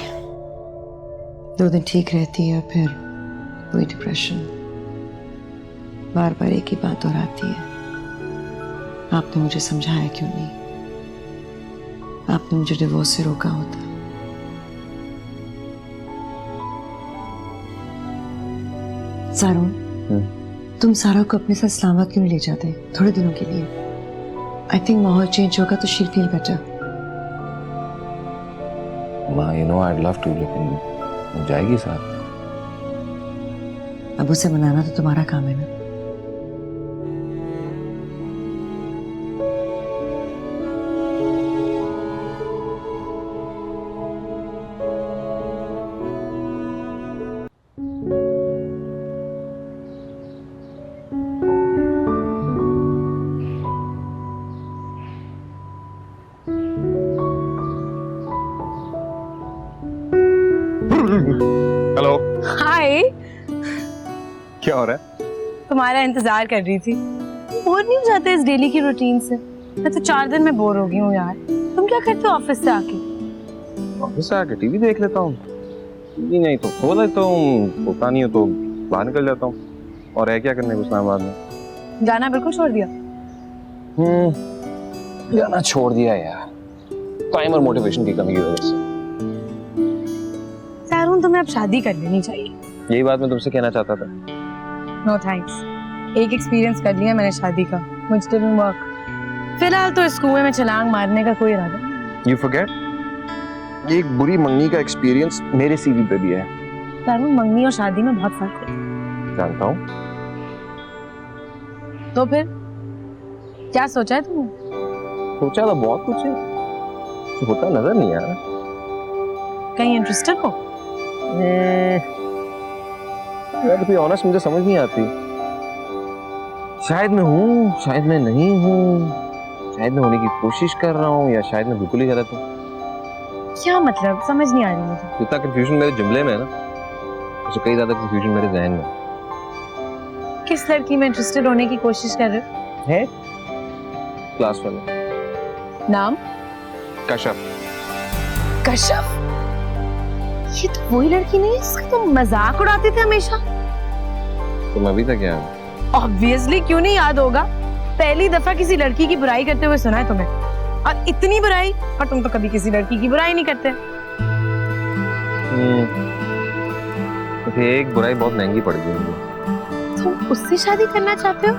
2 दिन ठीक रहती है फिर वही डिप्रेशन। बार बार एक ही बात दोहराती है। आपने मुझे समझाया क्यों नहीं? आपने मुझे डिवोर्स से रोका होता। सारून, तुम सारा को अपने साथ इस्लामाबाद क्यों नहीं ले जाते थोड़े दिनों के लिए? आई थिंक माहौल चेंज होगा तो शी फील बेटर। माँ, you know I'd love to, लेकिन वो जाएगी साथ। अब उसे मनाना तो तुम्हारा काम है ना। हेलो। हाय। क्या हो रहा है? तुम्हारा इंतजार कर रही थी। बोर नहीं हो जाते इस डेली की रूटीन से? मैं तो 4 दिन में बोर हो गई हूँ यार। तुम क्या करते हो ऑफिस से आके? ऑफिस से आके टीवी देख लेता हूँ, टीवी नहीं तो सो लेता हूँ, सोता नहीं हो तो बाहर निकल जाता हूँ। और है क्या करने को इस्लामाबाद में? जाना बिल्कुल छोड़ दिया? जाना छोड़ दिया यार, टाइम और मोटिवेशन की कमी की वजह से। सारून, तुम्हें अब शादी कर लेनी चाहिए। यही बात मैं तुमसे कहना चाहता था। नो थैंक्स, एक एक्सपीरियंस कर लिया मैंने शादी का, मुझ डिडंट वर्क। फिलहाल तो इस कुएं में छलांग मारने का कोई इरादा नहीं। यू फॉरगेट, ये एक बुरी मंगनी का एक्सपीरियंस मेरे सीवी पे भी है। सारून, मंगनी और शादी में बहुत फर्क होता है। जानता हूँ। तो फिर क्या सोचा है तुमने? सोचा तो बहुत कुछ है, तो होता नजर नहीं आ रहा। कहीं इंटरेस्टेड हो? यार तो ऑनेस्ट मुझे समझ नहीं आती। शायद मैं हूँ, शायद मैं नहीं हूँ, शायद मैं होने की कोशिश कर रहा हूँ, या शायद मैं बिल्कुल ही गलत हूँ। क्या मतलब? समझ नहीं आ रही मुझे। जितना कंफ्यूजन मेरे जुमले में है ना, उससे कई ज्यादा कंफ्यूजन मेरे जहन में। किस लड़की में इंटरेस्टेड होने की कोशिश कर रहे हो? है क्लास वाले। नाम? कश्यप। कश्यप? ये तो वही लड़की नहीं है जिसका तुम मजाक उड़ाते थे हमेशा? तुम अभी तक याद? ऑब्वियसली, क्यों नहीं याद होगा? पहली दफा किसी लड़की की बुराई करते हुए सुना है तुम्हें, और इतनी बुराई, और तुम तो कभी किसी लड़की की बुराई नहीं करते। तो एक बुराई बहुत महंगी पड़ गई मुझे। तुम उससे शादी करना चाहते हो?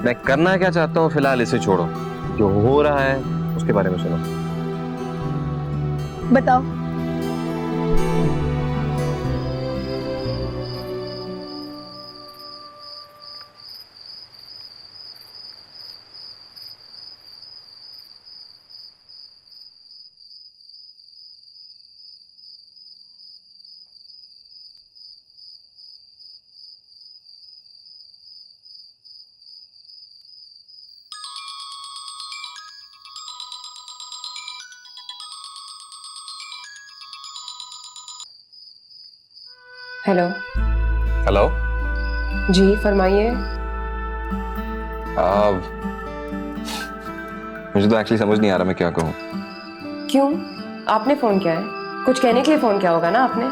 मैं करना क्या चाहता हूँ फिलहाल इसे छोड़ो, जो हो रहा है उसके बारे में सुनो। बताओ। हेलो। हेलो। जी फरमाइए। मुझे तो एक्चुअली समझ नहीं आ रहा मैं क्या कहूँ। क्यों? आपने फोन किया है, कुछ कहने के लिए फोन किया होगा ना आपने?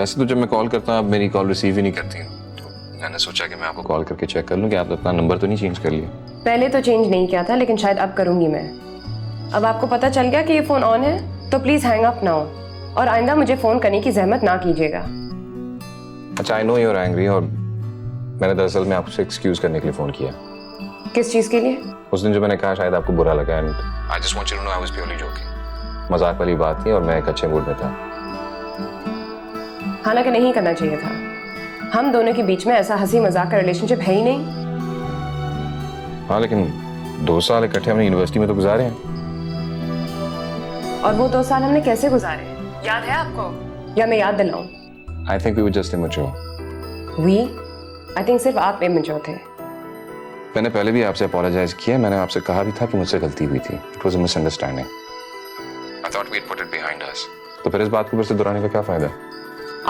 वैसे तो जब मैं कॉल करता हूँ आप मेरी कॉल रिसीव ही नहीं करती हूँ, तो मैंने सोचा कि मैं आपको कॉल करके चेक कर लूँ कि आपने अपना नंबर तो नहीं चेंज कर लिया। पहले तो चेंज नहीं किया था, लेकिन शायद अब करूंगी मैं। अब आपको पता चल गया कि ये फोन ऑन है, तो प्लीज हैंग अप ना हो, और आइंदा मुझे फोन करने की जहमत ना कीजिएगा। अच्छा, I know you are angry, और मैंने दरअसल में आपसे एक्सक्यूज करने के लिए फोन किया। किस चीज के लिए? उस दिन जो मैंने कहा शायद आपको बुरा लगा, and I just want you to know I was purely joking. मजाक वाली बात थी और मैं एक अच्छे मूड में था। हालांकि नहीं करना चाहिए था, हम दोनों के बीच में ऐसा हंसी मजाक का रिलेशनशिप है ही नहीं। हाँ, लेकिन 2 साल इकट्ठे हमने यूनिवर्सिटी में तो गुजारे हैं। और वो 2 साल हमने कैसे गुजारे, याद है आपको, या मैं याद दिलाऊं? I think we were just immature. We? I think सिर्फ आप इमैच्योर थे। मैंने पहले भी आपसे अपोलोजाइज किया, मैंने आपसे कहा भी था कि मुझसे गलती हुई थी। It was a misunderstanding. I thought we had put it behind us. तो फिर इस बात को फिर से दोहराने का क्या फायदा?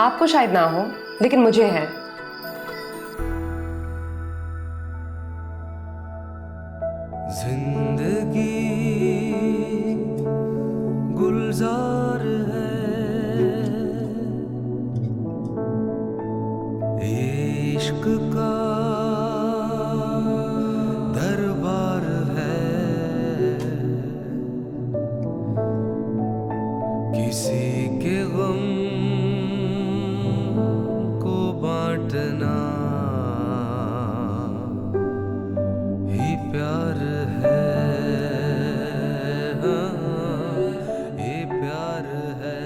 आपको शायद ना हो, लेकिन मुझे है। जिंदगी गुलजार है, इश्क का दरबार है, किसी के गम को बांटना ही प्यार है, हाँ, ये प्यार है।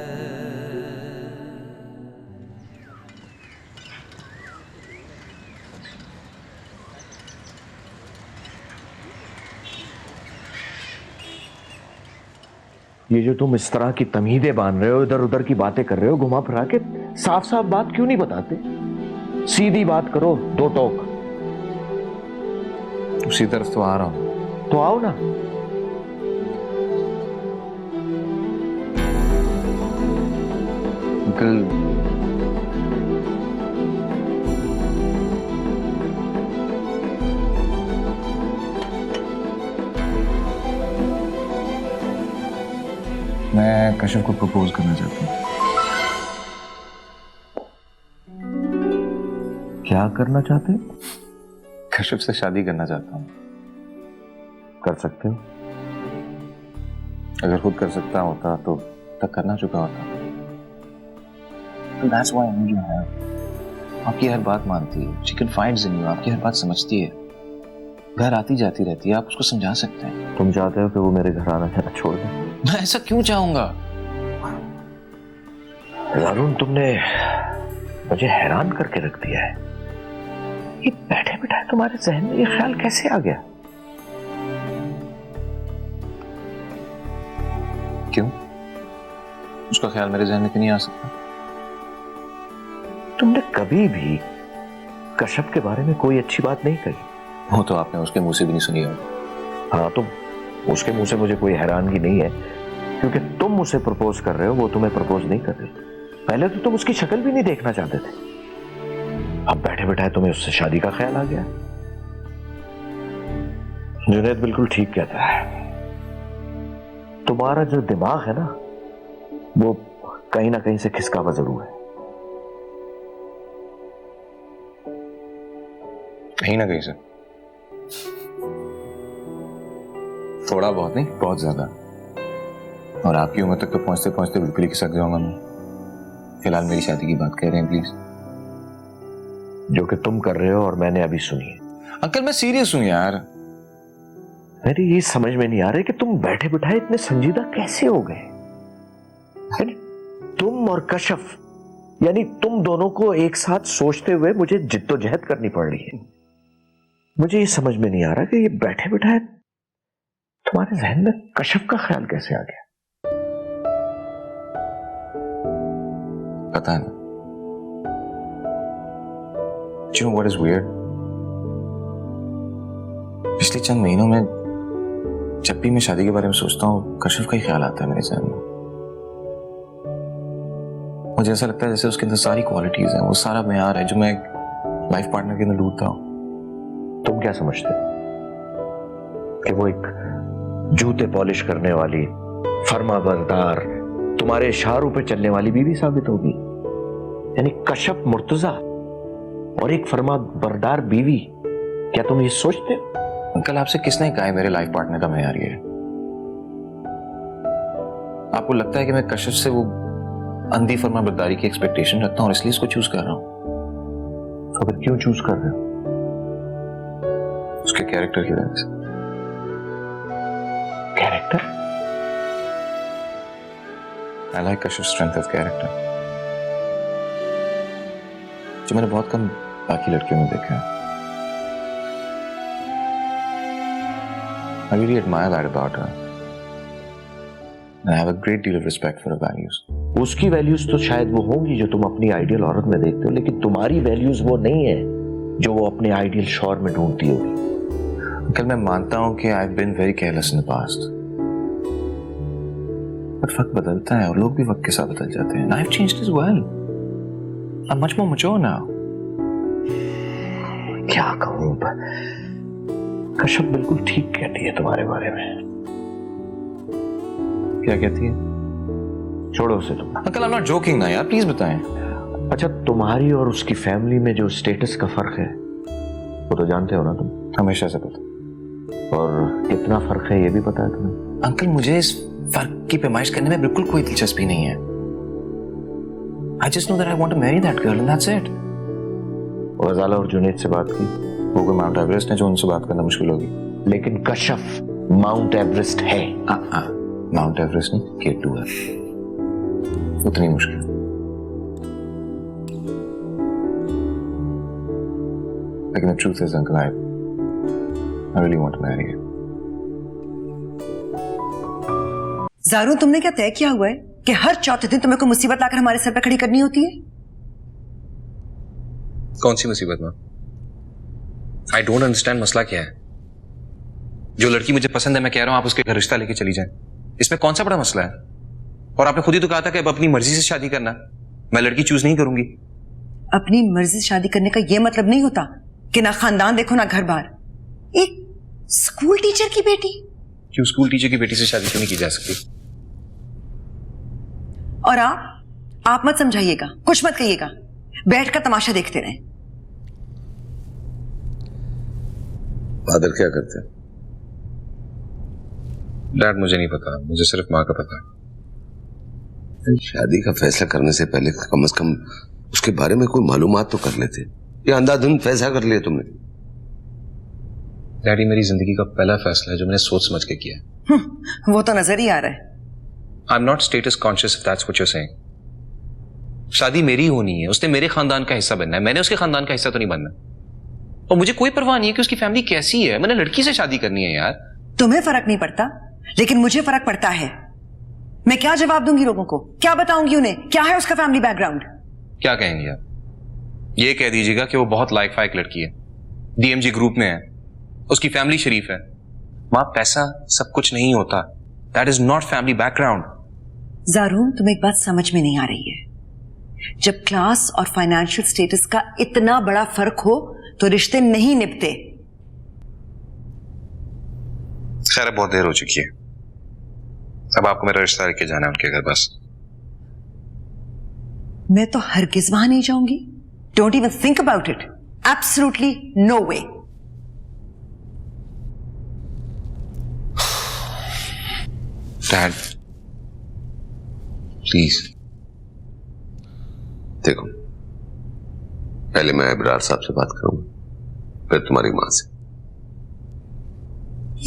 ये जो तुम इस तरह की तमीदें बांध रहे हो, इधर उधर की बातें कर रहे हो, घुमा फिरा के, साफ साफ बात क्यों नहीं बताते? सीधी बात करो, दो टोक। उसी तरफ तो आ रहा हूं। तो आओ ना। अंकल मैं कश्यप को प्रपोज करना चाहता हूँ। क्या करना चाहते हो? कश्यप से शादी करना चाहता हूँ। कर सकते हो। अगर खुद कर सकता होता तो तक करना चुका होता। That's why I need you here. आपकी हर बात मानती है। She confides in you. आपकी हर बात समझती है। घर आती जाती रहती है। आप उसको समझा सकते हैं। तुम चाहते हो कि वो मेरे घर आना जाना छोड़ दे? मैं ऐसा क्यों चाहूंगा? अरुण, तुमने मुझे हैरान करके रख दिया है। ये बैठे बिठाए तुम्हारे जहन में ये ख्याल कैसे आ गया? क्यों? उसका ख्याल मेरे जहन में क्यों नहीं आ सकता? तुमने कभी भी कश्यप के बारे में कोई अच्छी बात नहीं कही। वो तो आपने उसके मुंह से भी नहीं सुनी होगी। हाँ, तुम उसके मुंह से मुझे कोई हैरानगी नहीं है, क्योंकि तुम उसे प्रपोज कर रहे हो, वो तुम्हें प्रपोज नहीं कर रही। पहले तो तुम उसकी शक्ल भी नहीं देखना चाहते थे, अब बैठे बैठाए तुम्हें उससे शादी का ख्याल आ गया। जुनैद बिल्कुल ठीक कहता है, तुम्हारा जो दिमाग है ना, वो कहीं ना कहीं से खिसका हुआ जरूर है। कहीं ना कहीं से थोड़ा बहुत नहीं, बहुत ज्यादा। और आपकी उम्र तक तो पहुंचते पहुंचते बिल्कुल ही खिसक जाऊंगा मैं। फिलहाल मेरी शादी की बात कह रहे हैं प्लीज। जो कि तुम कर रहे हो और मैंने अभी सुनी है। अंकल मैं सीरियस हूं यार। मेरी ये समझ में नहीं आ रहा कि तुम बैठे बिठाए इतने संजीदा कैसे हो गए। तुम और कश्यप, यानी तुम दोनों को एक साथ सोचते हुए मुझे जिद्दोजहद करनी पड़ रही है। मुझे ये समझ में नहीं आ रहा कि ये बैठे बिठाए तुम्हारे जहन में कश्यप का ख्याल कैसे आ गया। पता है ना, you know what is weird? पिछले चंद महीनों में जब भी मैं शादी के बारे में सोचता हूँ, कश्यप का ही ख्याल आता है मेरे जहन में। मुझे ऐसा लगता है जैसे उसके अंदर सारी क्वालिटीज हैं, वो सारा मेयार है जो मैं एक लाइफ पार्टनर के अंदर ढूंढता हूँ। तुम क्या समझते कि वो एक जूते पॉलिश करने वाली, फर्माबरदार, तुम्हारे इशारों पे चलने वाली बीवी साबित होगी? यानी कश्यप मुर्तजा और एक फर्माबरदार बीवी, क्या तुम ये सोचते हो? अंकल आपसे किसने कहा है मेरे लाइफ पार्टनर का मेयार ये है? आपको लगता है कि मैं कश्यप से वो अंधी फर्माबरदारी की एक्सपेक्टेशन रखता हूं और इसलिए इसको चूज कर रहा हूं? तो फिर क्यों चूज कर रहे हो? उसके कैरेक्टर की वजह से। Character? I like Kashyap's strength of character, जो मैंने बहुत कम बाकी लड़कियों में देखा है। I really admire that about her. And I have a great deal of respect for her values. उसकी वैल्यूज तो शायद वो होंगी जो तुम अपनी आइडियल औरत में देखते हो, लेकिन तुम्हारी वैल्यूज वो नहीं है जो वो अपने आइडियल शौहर में ढूंढती होगी। अंकल मैं मानता हूं कि I've been very careless in the past. But वक्त बदलता है और लोग भी वक्त के साथ बदल जाते हैं। I've changed as well. I'm much more mature now. क्या कहूं, कश्यप बिल्कुल ठीक कहती है तुम्हारे बारे में। क्या कहती है? छोड़ो उसे तुम। अंकल I'm not joking ना यार, प्लीज बताएं। अच्छा, तुम्हारी और उसकी फैमिली में जो स्टेटस का फर्क है वो तो जानते हो ना तुम? हमेशा से पता। और कितना फर्क है ये भी पता है तुम्हें? अंकल मुझे इस फर्क की पैमाइश करने में बिल्कुल कोई दिलचस्पी नहीं है। I just know that I want to marry that girl and that's it. गजाला और जुनैद से बात की? वो कोई माउंट एवरेस्ट है जो उनसे बात करना मुश्किल होगी। लेकिन कश्यप माउंट एवरेस्ट है। माउंट एवरेस्ट नहीं, K2 है, उतनी मुश्किल। लेकिन the truth is, uncle, I really want to marry you. ज़ारू, तुमने क्या तय किया हुआ है कि हर चौथे दिन तुम्हें कोई मुसीबत लाकर हमारे सर पर खड़ी करनी होती है? कौन सी मुसीबत मां? आई डोंट अंडरस्टैंड, मसला क्या है? जो लड़की मुझे पसंद है मैं कह रहा हूं आप उसके घर रिश्ता लेके चली जाएं, इसमें कौन सा बड़ा मसला है? और आपने खुद ही तो कहा था कि अब अपनी मर्जी से शादी करना। मैं लड़की चूज नहीं करूंगी। अपनी मर्जी से शादी करने का यह मतलब नहीं होता कि ना खानदान देखो ना घर बार। एक स्कूल टीचर की बेटी। क्यों स्कूल टीचर की बेटी से शादी क्यों नहीं की जा सकती? और आप मत समझाइएगा, कुछ मत कहिएगा, बैठकर तमाशा देखते रहे। फादर क्या करते हैं? डैड मुझे नहीं पता, मुझे सिर्फ माँ का पता है। शादी का फैसला करने से पहले कम से कम उसके बारे में कोई मालूमात तो कर लेते। ये अंधाधुंध फैसला कर लिया तुमने। डैडी मेरी जिंदगी का पहला फैसला है जो मैंने सोच समझ के किया है। वो तो नजर ही आ रहा है। I am not status conscious if that's what you are saying. शादी मेरी होनी है, उसने मेरे खानदान का हिस्सा बनना है, मैंने उसके खानदान का हिस्सा तो नहीं बनना। और मुझे कोई परवाह नहीं है कि उसकी फैमिली कैसी है, मैंने लड़की से शादी करनी है यार। तुम्हें फर्क नहीं पड़ता, लेकिन मुझे फर्क पड़ता है। मैं क्या जवाब दूंगी लोगों को, क्या बताऊंगी उन्हें, क्या है उसका फैमिली बैकग्राउंड? क्या कहेंगे आप? ये कह दीजिएगा कि वो बहुत लायक फायक लड़की है, डीएमजी ग्रुप में है, उसकी फैमिली शरीफ है। मां, पैसा सब कुछ नहीं होता। That is not family background. Zaroon, तुम्हें एक बात समझ में नहीं आ रही है। जब क्लास और फाइनेंशियल स्टेटस का इतना बड़ा फर्क हो तो रिश्ते नहीं निपटे। खैर, बहुत देर हो चुकी है, अब आपको मेरा रिश्ता लेके जाना है उनके घर बस। मैं तो हरगिज वहां नहीं जाऊंगी। Don't even think about it. Absolutely no way. Dad please. देखो, पहले मैं इब्रार साहब से बात करूंगा, फिर तुम्हारी मां से।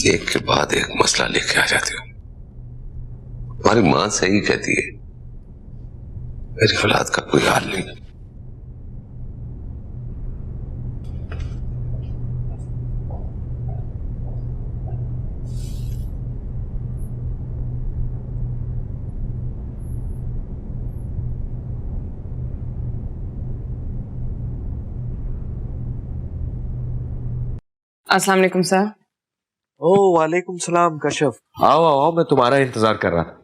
एक के बाद एक मसला लेके आ जाते हो। तुम्हारी मां सही कहती है, मेरी औलाद का कोई हाल नहीं। अस्सलाम वालेकुम सर। ओ वालेकुम सलाम कशफ। आओ आओ, मैं तुम्हारा इंतजार कर रहा था।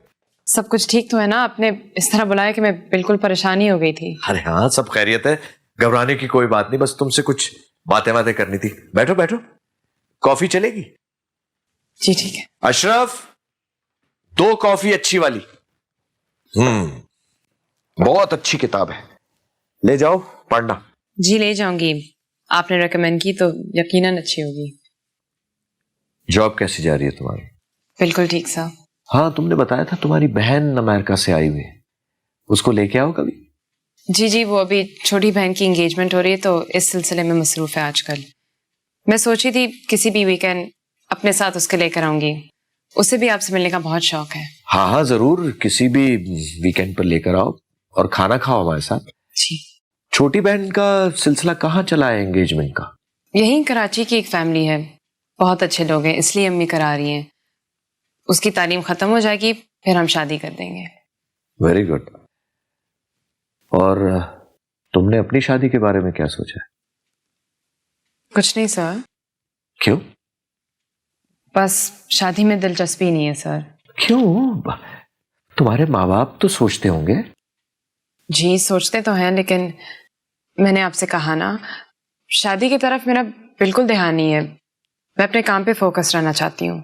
सब कुछ ठीक तो है ना? आपने इस तरह बुलाया कि मैं बिल्कुल परेशानी हो गई थी। अरे हाँ, सब खैरियत है, घबराने की कोई बात नहीं, बस तुमसे कुछ बातें करनी थी। बैठो बैठो, कॉफी चलेगी? जी ठीक है। अशरफ, 2 कॉफी अच्छी वाली। बहुत अच्छी किताब है, ले जाओ पढ़ना। जी ले जाऊंगी, आपने रेकमेंड की तो यकीनन अच्छी होगी। जॉब कैसी जा रही है तुम्हारी? बिल्कुल ठीक सर। हाँ, तुमने बताया था तुम्हारी बहन अमेरिका से आई हुई है, उसको लेके आओ कभी। जी, वो अभी छोटी बहन की एंगेजमेंट हो रही है तो इस सिलसिले में मसरूफ है आजकल। मैं सोची थी किसी भी वीकेंड अपने साथ उसके लेकर आऊंगी, उसे भी आपसे मिलने का बहुत शौक है। हाँ, जरूर, किसी भी वीकेंड पर लेकर आओ और खाना खाओ हमारे साथ। जी। छोटी बहन का सिलसिला कहाँ चला है एंगेजमेंट का? यहीं कराची की एक फैमिली है, बहुत अच्छे लोग हैं, इसलिए अम्मी करा रही हैं। उसकी तालीम खत्म हो जाएगी फिर हम शादी कर देंगे। Very good. और तुमने अपनी शादी के बारे में क्या सोचा है? कुछ नहीं सर। क्यों? बस शादी में दिलचस्पी नहीं है सर। क्यों? तुम्हारे माँ बाप तो सोचते होंगे। जी सोचते तो हैं, लेकिन मैंने आपसे कहा ना, शादी की तरफ मेरा बिल्कुल ध्यान नहीं है। मैं अपने काम पे फोकस रहना चाहती हूँ।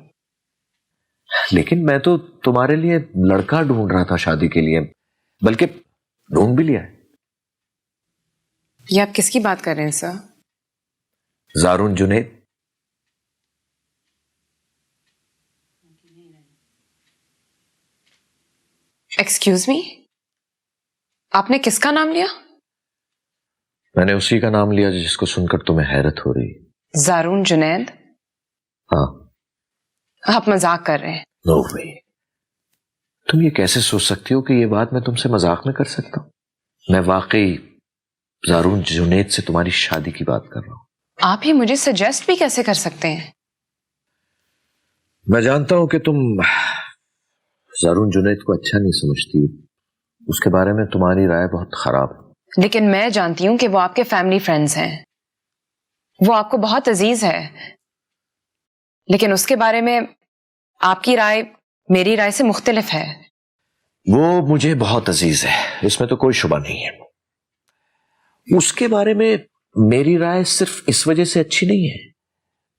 लेकिन मैं तो तुम्हारे लिए लड़का ढूंढ रहा था शादी के लिए, बल्कि ढूंढ भी लिया है। ये आप किसकी बात कर रहे हैं सर? ज़ारून जुनैद। एक्सक्यूज मी, आपने किसका नाम लिया? मैंने उसी का नाम लिया जिसको सुनकर तुम्हें हैरत हो रही है। ज़ारून जुनैद? हाँ। आप मजाक कर रहे हैं? नो वे। तुम ये कैसे सोच सकती हो कि ये बात मैं तुमसे मजाक में कर सकता हूँ? मैं वाकई ज़ारून जुनैद से तुम्हारी शादी की बात कर रहा हूँ। आप ही मुझे सजेस्ट भी कैसे कर सकते हैं? मैं जानता हूं कि तुम ज़ारून जुनैद को अच्छा नहीं समझती, उसके बारे में तुम्हारी राय बहुत खराब है। लेकिन मैं जानती हूं कि वो आपके फैमिली फ्रेंड्स हैं, वो आपको बहुत अजीज है, लेकिन उसके बारे में आपकी राय मेरी राय से मुख्तलिफ है। वो मुझे बहुत अजीज है, इसमें तो कोई शुबा नहीं है। उसके बारे में मेरी राय सिर्फ इस वजह से अच्छी नहीं है,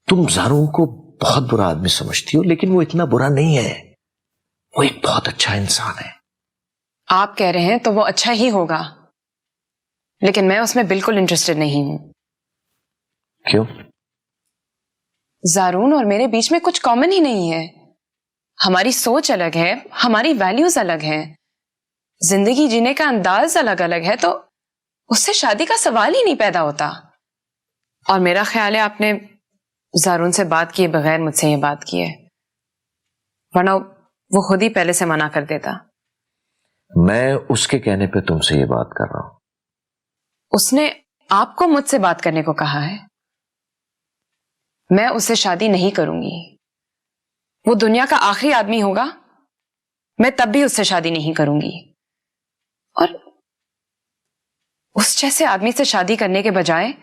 तुम ज़ारून को बहुत बुरा आदमी समझती हो, लेकिन वो इतना बुरा नहीं है, वो एक बहुत अच्छा इंसान है। आप कह रहे हैं तो वो अच्छा ही होगा, लेकिन मैं उसमें बिल्कुल इंटरेस्टेड नहीं हूं। क्यों? ज़ारून और मेरे बीच में कुछ कॉमन ही नहीं है। हमारी सोच अलग है, हमारी वैल्यूज अलग हैं, जिंदगी जीने का अंदाज अलग अलग है, तो उससे शादी का सवाल ही नहीं पैदा होता। और मेरा ख्याल है आपने ज़ारून से बात किए बगैर मुझसे ये बात की है, वरना वो खुद ही पहले से मना कर देता। मैं उसके कहने पे तुमसे ये बात कर रहा हूं। उसने आपको मुझसे बात करने को कहा है। मैं उससे शादी नहीं करूंगी। वो दुनिया का आखिरी आदमी होगा, मैं तब भी उससे शादी नहीं करूंगी। और उस जैसे आदमी से शादी करने के बजाय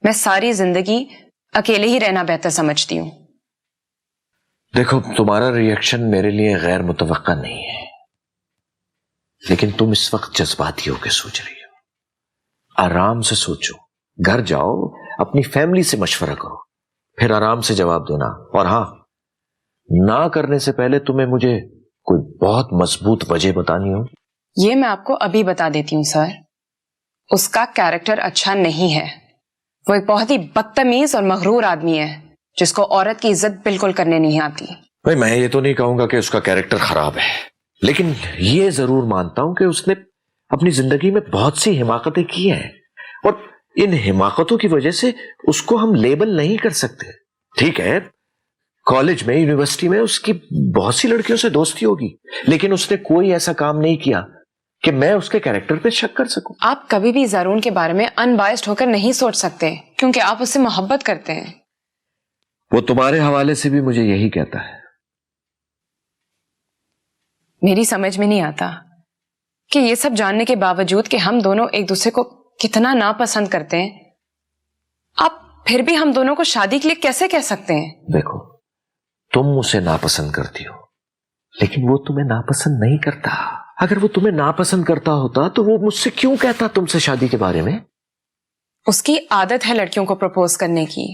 मैं सारी जिंदगी अकेले ही रहना बेहतर समझती हूं। देखो, तुम्हारा रिएक्शन मेरे लिए गैर मुतवक्का नहीं है, लेकिन तुम इस वक्त जज्बाती होकर सोच रही हो। आराम से सोचो, घर जाओ, अपनी फैमिली से मशवरा करो, फिर आराम से जवाब देना। और हां, ना करने से पहले तुम्हें मुझे कोई बहुत मजबूत वजह बतानी हो। ये मैं आपको अभी बता देती हूँ सर। उसका कैरेक्टर अच्छा नहीं है। वो एक बहुत ही बदतमीज और मगरूर आदमी है, जिसको औरत की इज्जत बिल्कुल करने नहीं आती। भाई, मैं ये तो नहीं कहूंगा कि उसका कैरेक्टर खराब है, लेकिन ये जरूर मानता हूं कि उसने अपनी जिंदगी में बहुत सी हिमाकतें की हैं, और इन हिमाकतों की वजह से उसको हम लेबल नहीं कर सकते। ठीक है, कॉलेज में, यूनिवर्सिटी में उसकी बहुत सी लड़कियों से दोस्ती होगी, लेकिन उसने कोई ऐसा काम नहीं किया कि मैं उसके कैरेक्टर पे शक कर सकूं। आप कभी भी ज़ारून के बारे में अनबायस्ड होकर नहीं सोच सकते, क्योंकि आप उससे मोहब्बत करते हैं। वो तुम्हारे हवाले से भी मुझे यही कहता है। मेरी समझ में नहीं आता कि ये सब जानने के बावजूद कि हम दोनों एक दूसरे को कितना नापसंद करते हैं, आप फिर भी हम दोनों को शादी के लिए कैसे कह सकते हैं? देखो, तुम उसे नापसंद करती हो, लेकिन वो तुम्हें नापसंद नहीं करता। अगर वो तुम्हें नापसंद करता होता तो वो मुझसे क्यों कहता तुमसे शादी के बारे में? उसकी आदत है लड़कियों को प्रपोज करने की।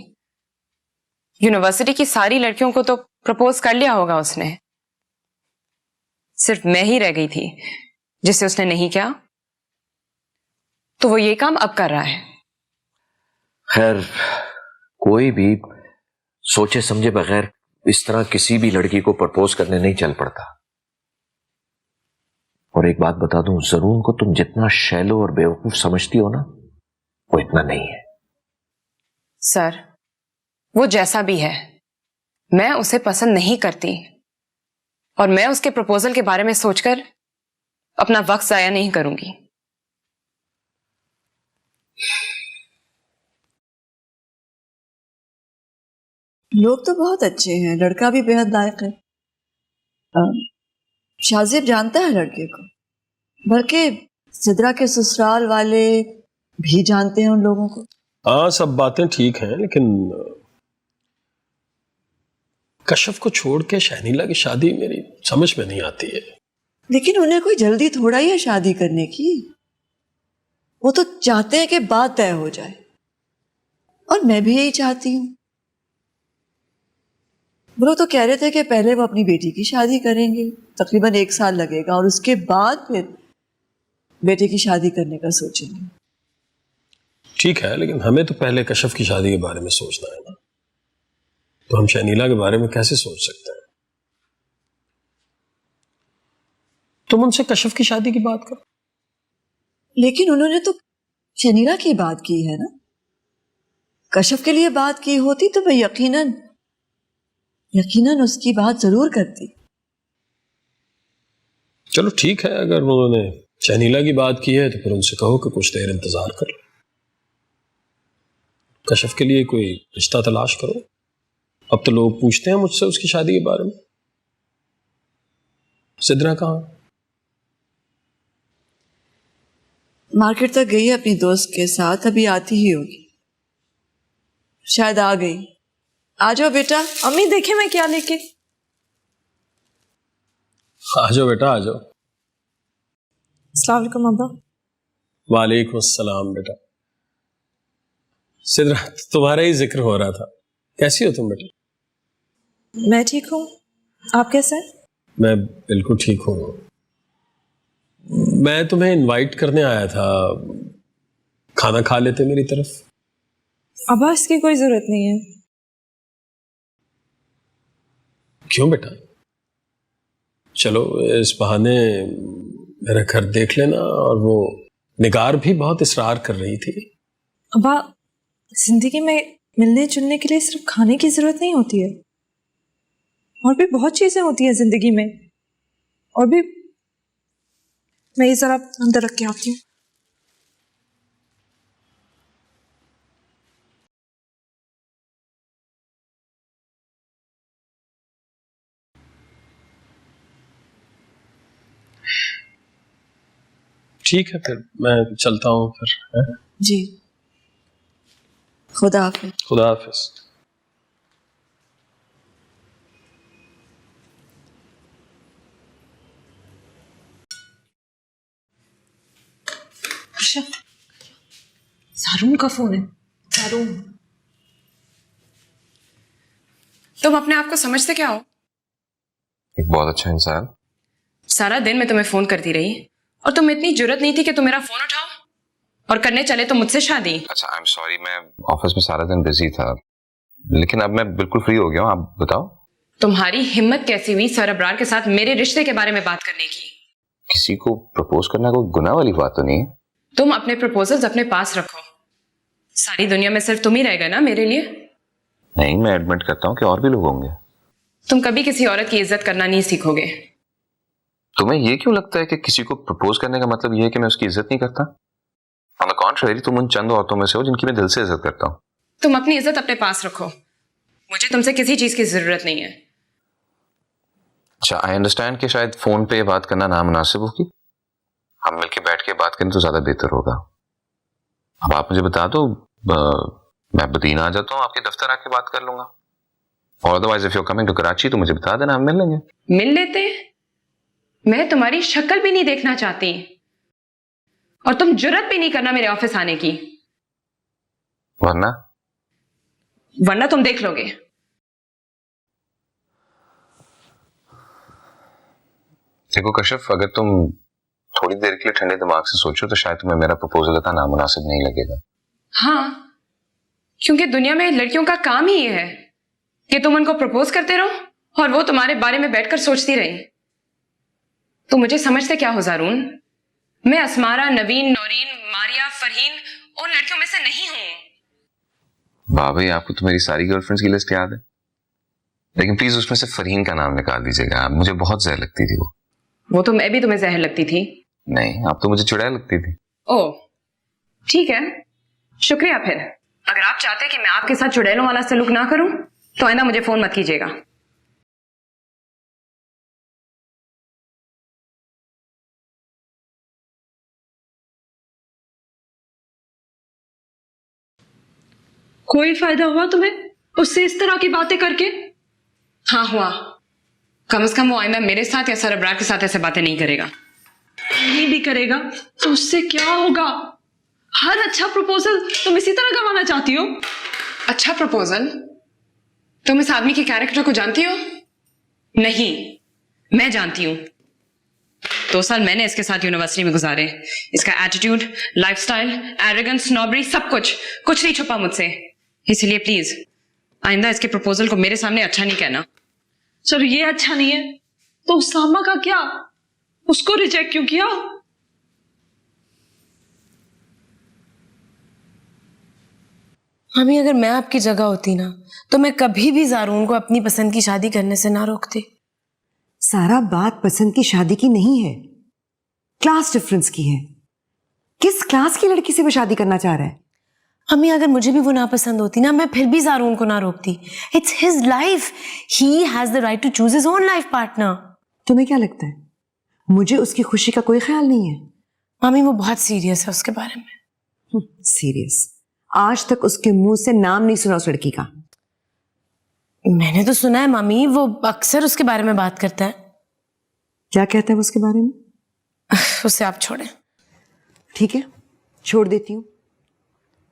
यूनिवर्सिटी की सारी लड़कियों को तो प्रपोज कर लिया होगा उसने, सिर्फ मैं ही रह गई थी जिसे उसने नहीं किया। तो वो ये काम अब कर रहा है। खैर, कोई भी सोचे समझे बगैर इस तरह किसी भी लड़की को प्रपोज करने नहीं चल पड़ता। और एक बात बता दूं, ज़रून को तुम जितना शैलो और बेवकूफ समझती हो ना, वो इतना नहीं है। सर, वो जैसा भी है, मैं उसे पसंद नहीं करती, और मैं उसके प्रपोजल के बारे में सोचकर अपना वक्त जाया नहीं करूंगी। लोग तो बहुत अच्छे हैं, लड़का भी बेहद लायक है। शाहजेब जानता है लड़के को, बल्कि सिद्रा के ससुराल वाले भी जानते हैं उन लोगों को। हाँ, सब बातें ठीक हैं, लेकिन कशफ को छोड़ के शहनीला की शादी मेरी समझ में नहीं आती है। लेकिन उन्हें कोई जल्दी थोड़ा ही है शादी करने की। वो तो चाहते हैं कि बात तय हो जाए, और मैं भी यही चाहती हूँ। वो तो कह रहे थे कि पहले वो अपनी बेटी की शादी करेंगे, तकरीबन 1 साल लगेगा, और उसके बाद फिर बेटे की शादी करने का सोचेंगे। ठीक है, लेकिन हमें तो पहले कशफ की शादी के बारे में सोचना है ना। तो हम शहनीला के बारे में कैसे सोच सकते हैं? तुम उनसे कशफ की शादी की बात करो। लेकिन उन्होंने तो शनीला की बात की है ना। कशफ के लिए बात की होती तो मैं यकीनन उसकी बात जरूर करती। चलो ठीक है, अगर उन्होंने शहनीला की बात की है तो फिर उनसे कहो कि कुछ देर इंतजार कर लो, कशफ के लिए कोई रिश्ता तलाश करो। अब तो लोग पूछते हैं मुझसे उसकी शादी के बारे में। सिद्रा कहाँ? मार्केट तक गई है अपनी दोस्त के साथ, अभी आती ही होगी, शायद आ गई। आ जाओ बेटा। अम्मी देखे मैं क्या लेके। आ जाओ बेटा, आ जाओ। अस्सलाम वालेकुम अब्बा। वालेकुम अस्सलाम बेटा। सिद्रा, तुम्हारा ही जिक्र हो रहा था। कैसी हो तुम बेटा? मैं ठीक हूँ, आप कैसे हैं? मैं बिल्कुल ठीक हूँ। मैं तुम्हें इनवाइट करने आया था, खाना खा लेते मेरी तरफ। अब्बा इसकी कोई जरूरत नहीं है। क्यों बेटा? चलो इस बहाने मेरा घर देख लेना। और वो निगार भी बहुत इसरार कर रही थी। अब्बा जिंदगी में मिलने जुलने के लिए सिर्फ खाने की जरूरत नहीं होती है, और भी बहुत चीजें होती हैं जिंदगी में। और भी मैं ये जरा अंदर रख के आती हूँ। ठीक है, फिर मैं चलता हूँ फिर, है? जी, खुदा हाफिज। खुदा हाफिज। सारून का फोन है। सारून, तुम अपने आप को समझते क्या हो? एक बहुत अच्छा इंसान। सारा दिन मैं तुम्हें फोन करती रही और तुम्हें इतनी जरूरत नहीं थी कि तुम मेरा फोन उठाओ, और करने चले तो मुझसे शादी। अच्छा, आई एम सॉरी, मैं ऑफिस में सारा दिन बिजी था, लेकिन अब मैं बिल्कुल फ्री हो गया हूँ। आप बताओ। तुम्हारी हिम्मत कैसी हुई सर अब्रार के साथ मेरे रिश्ते के बारे में बात करने की? किसी को प्रपोज करना कोई गुनाह वाली बात तो नहीं है। तुम अपने प्रपोजल्स अपने पास रखो। सारी दुनिया में सिर्फ तुम ही रहेगा ना मेरे लिए? नहीं, मैं एडमिट करता हूँ कि और भी लोग होंगे। तुम कभी किसी औरत की इज्जत करना नहीं सीखोगे। तुम्हें ये क्यों लगता है कि किसी को प्रपोज करने का मतलब ये है कि मैं उसकी इज्जत नहीं करता? ऑन द कॉन्ट्रेरी, तुम उन चंद औरतों में से हो जिनकी मैं दिल से इज्जत करता हूँ। तुम अपनी इज्जत अपने पास रखो। मुझे तुमसे किसी चीज की जरूरत नहीं है। अच्छा, आई अंडरस्टैंड कि शायद फोन पे बात करना नामुनासिब होगी। हम मिलके बैठ के बात करें तो ज्यादा बेहतर होगा। अब आप मुझे बता दो, मैं बदीना आ जाता हूँ, आपके दफ्तर आके बात कर लूंगा। और otherwise if you are coming to Karachi तो मुझे बता देना, हम मिल लेंगे। मिल लेते? मैं तुम्हारी शक्ल भी नहीं देखना चाहती, और तुम जुर्रत भी नहीं करना मेरे ऑफिस आने की। वरना तुम देख लोगे। देखो कशिफ, अगर तुम थोड़ी देर के लिए ठंडे दिमाग से सोचो तो शायद तुम्हें मेरा प्रपोजल इतना नामुनासिब नहीं लगेगा। हाँ, क्योंकि दुनिया में लड़कियों का काम ही ये है कि तुम उनको प्रपोज करते रहो और वो तुम्हारे बारे में बैठकर सोचती रही। तो मुझे समझते क्या हो जारून? मैं असमारा, नवीन, नौरीन, मारिया, फरहीन उन लड़कियों में से नहीं हूं। वाह भाई, आपको तो मेरी सारी गर्लफ्रेंड्स की लिस्ट याद है, लेकिन प्लीज उसमें से फरहीन का नाम निकाल दीजिएगा। मुझे बहुत जहर लगती थी वो तो मैं भी तुम्हें जहर लगती थी? नहीं, आप तो मुझे चुड़ैल लगती थी। ओह ठीक है, शुक्रिया। फिर अगर आप चाहते कि मैं आपके साथ चुड़ैलों वाला सलूक ना करूं तो आइंदा मुझे फोन मत कीजिएगा। कोई फायदा हुआ तुम्हें उससे इस तरह की बातें करके? हाँ हुआ। कम से कम वो आइंदा मेरे साथ या सर अब्रार के साथ ऐसे बातें नहीं करेगा। नहीं भी करेगा तो उससे क्या होगा? हर अच्छा प्रपोजल तुम इसी तरह गंवाना चाहती हो? अच्छा प्रपोजल? तुम इस आदमी के कैरेक्टर को जानती हो? नहीं, मैं जानती हूं। 2 साल मैंने इसके साथ यूनिवर्सिटी में गुजारे। इसका एटीट्यूड, लाइफस्टाइल, एरोगेंस, स्नॉबरी, सब कुछ नहीं छुपा मुझसे। इसलिए प्लीज आइंदा इसके प्रपोजल को मेरे सामने अच्छा नहीं कहना। चलो ये अच्छा नहीं है तो उसामा का क्या? उसको रिजेक्ट क्यों किया? मम्मी, अगर मैं आपकी जगह होती ना तो मैं कभी भी जारून को अपनी पसंद की शादी करने से ना रोकती। सारा बात पसंद की शादी की नहीं है, क्लास डिफरेंस की है। किस क्लास की लड़की से वो शादी करना चाह रहा है? मम्मी, अगर मुझे भी वो नापसंद होती ना, मैं फिर भी जारून को ना रोकती। It's his life, he has the right to choose his own life partner. तुम्हें क्या लगता है मुझे उसकी खुशी का कोई ख्याल नहीं है? मम्मी, वो बहुत सीरियस है उसके बारे में। सीरियस? आज तक उसके मुंह से नाम नहीं सुना उस लड़की का। मैंने तो सुना है मम्मी, वो अक्सर उसके बारे में बात करता है। क्या कहता है वो उसके बारे में? उसे आप छोड़ें। ठीक है, छोड़ देती हूँ,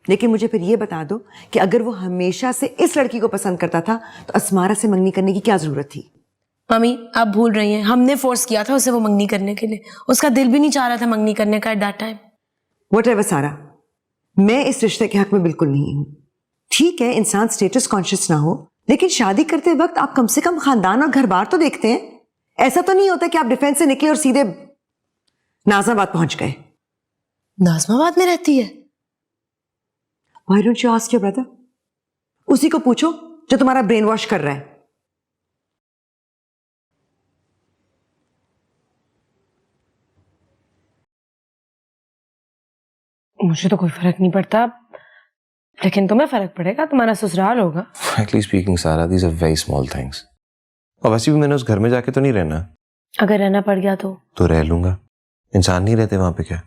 लेकिन मुझे फिर ये बता दो कि अगर वो हमेशा से इस लड़की को पसंद करता था तो असमारा से मंगनी करने की क्या जरूरत थी? मम्मी आप भूल रही हैं, हमने फोर्स किया था उसे वो मंगनी करने के लिए। उसका दिल भी नहीं चाह रहा था मंगनी करने का एट दैट टाइम। व्हाटएवर सारा, मैं इस रिश्ते के हक में बिल्कुल नहीं हूँ। ठीक है, इंसान स्टेटस कॉन्शियस ना हो, लेकिन शादी करते वक्त आप कम से कम खानदान और घर बार तो देखते हैं। ऐसा तो नहीं होता कि आप डिफेंस से निकले और सीधे नाजमाबाद पहुंच गए। नाजमाबाद में रहती है? Why don't you ask your brother? उसी को पूछो जो तुम्हारा ब्रेन वॉश कर रहा है। मुझे तो कोई फर्क नहीं पड़ता, लेकिन तुम्हें फर्क पड़ेगा, तुम्हारा ससुराल होगा। Frankly speaking, सारा these are very small things. और वैसे भी मैंने उस घर में जाके तो नहीं रहना। अगर रहना पड़ गया तो रह लूंगा। इंसान नहीं रहते वहां पे क्या?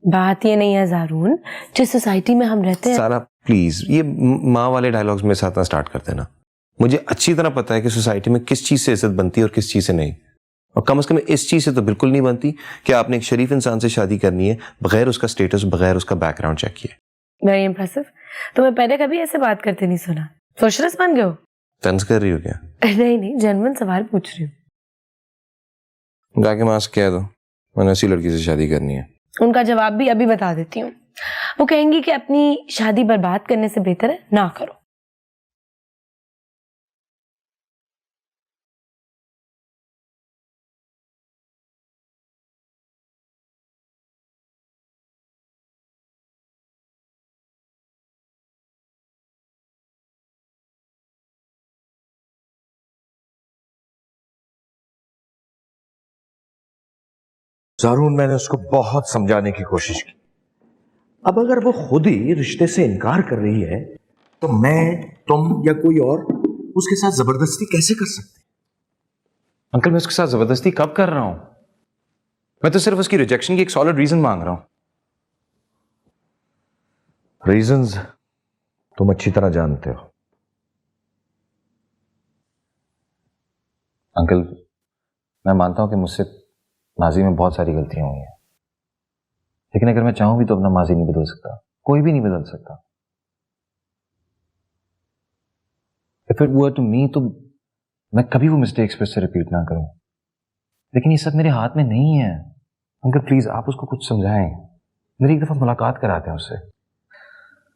बात ये नहीं है ज़ारून, जिस सोसाइटी में हम रहते हैं। सारा प्लीज, ये माँ वाले डायलॉग्स मेरे साथ ना स्टार्ट कर देना। मुझे अच्छी तरह पता है कि सोसाइटी में किस चीज से इज्जत बनती है और किस चीज से नहीं, और कम से कम इस चीज से तो बिल्कुल नहीं बनती कि आपने एक शरीफ इंसान से शादी करनी है बगैर उसका स्टेटस, बगैर उसका बैकग्राउंड चेक किए। Very impressive. तुम्हें पहले कभी ऐसे बात करते नहीं सुना। सोशलिस्ट बन गए हो? तंज कर रही हो क्या? नहीं, जेन्युइन सवाल पूछ रही हूँ। जाके माँ से कह दो मैंने ऐसी लड़की से शादी करनी है। उनका जवाब भी अभी बता देती हूँ। वो कहेंगी कि अपनी शादी बर्बाद करने से बेहतर है ना करो। ज़ारून, मैंने उसको बहुत समझाने की कोशिश की। अब अगर वो खुद ही रिश्ते से इनकार कर रही है तो मैं, तुम या कोई और उसके साथ जबरदस्ती कैसे कर सकते? अंकल मैं उसके साथ जबरदस्ती कब कर रहा हूं? मैं तो सिर्फ उसकी रिजेक्शन की एक सॉलिड रीजन मांग रहा हूं। रीजंस तुम अच्छी तरह जानते हो। अंकल मैं मानता हूं कि मुझसे माजी में बहुत सारी गलतियां हुई हैं, लेकिन अगर मैं चाहूं भी तो अपना माजी नहीं बदल सकता। कोई भी नहीं बदल सकता। If it were to me तो मैं कभी वो मिस्टेक्स फिर से रिपीट ना करूं, लेकिन ये सब मेरे हाथ में नहीं है। अंकल प्लीज आप उसको कुछ समझाएं, मेरी एक दफा मुलाकात कराते हैं उससे।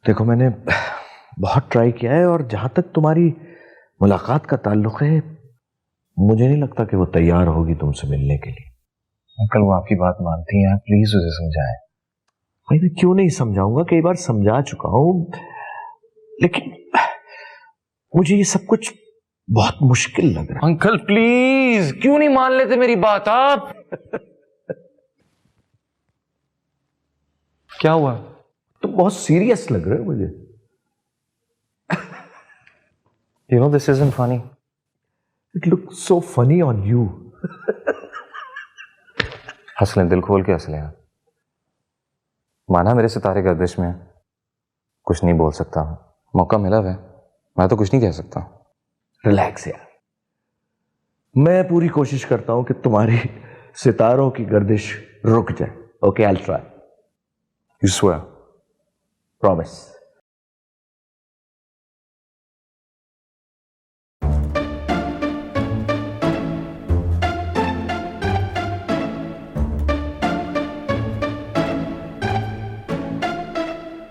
देखो मैंने बहुत ट्राई किया है, और जहां तक तुम्हारी मुलाकात का ताल्लुक है मुझे नहीं लगता कि वो तैयार होगी तुमसे मिलने के लिए। अंकल वो आपकी बात मानती हैं, प्लीज उसे समझाएं। भाई मैं क्यों नहीं समझाऊंगा, कई बार समझा चुका हूं, लेकिन मुझे ये सब कुछ बहुत मुश्किल लग रहा है। अंकल प्लीज क्यों नहीं मान लेते मेरी बात आप? क्या हुआ? तुम बहुत सीरियस लग रहे हो मुझे। You know this isn't funny. It looks so funny on you. हंस लें, दिल खोल के हंस लें। माना मेरे सितारे गर्दिश में, कुछ नहीं बोल सकता, मौका मिला है, मैं तो कुछ नहीं कह सकता। रिलैक्स यार, मैं पूरी कोशिश करता हूं कि तुम्हारी सितारों की गर्दिश रुक जाए। Okay, I will try. You swear? Promise.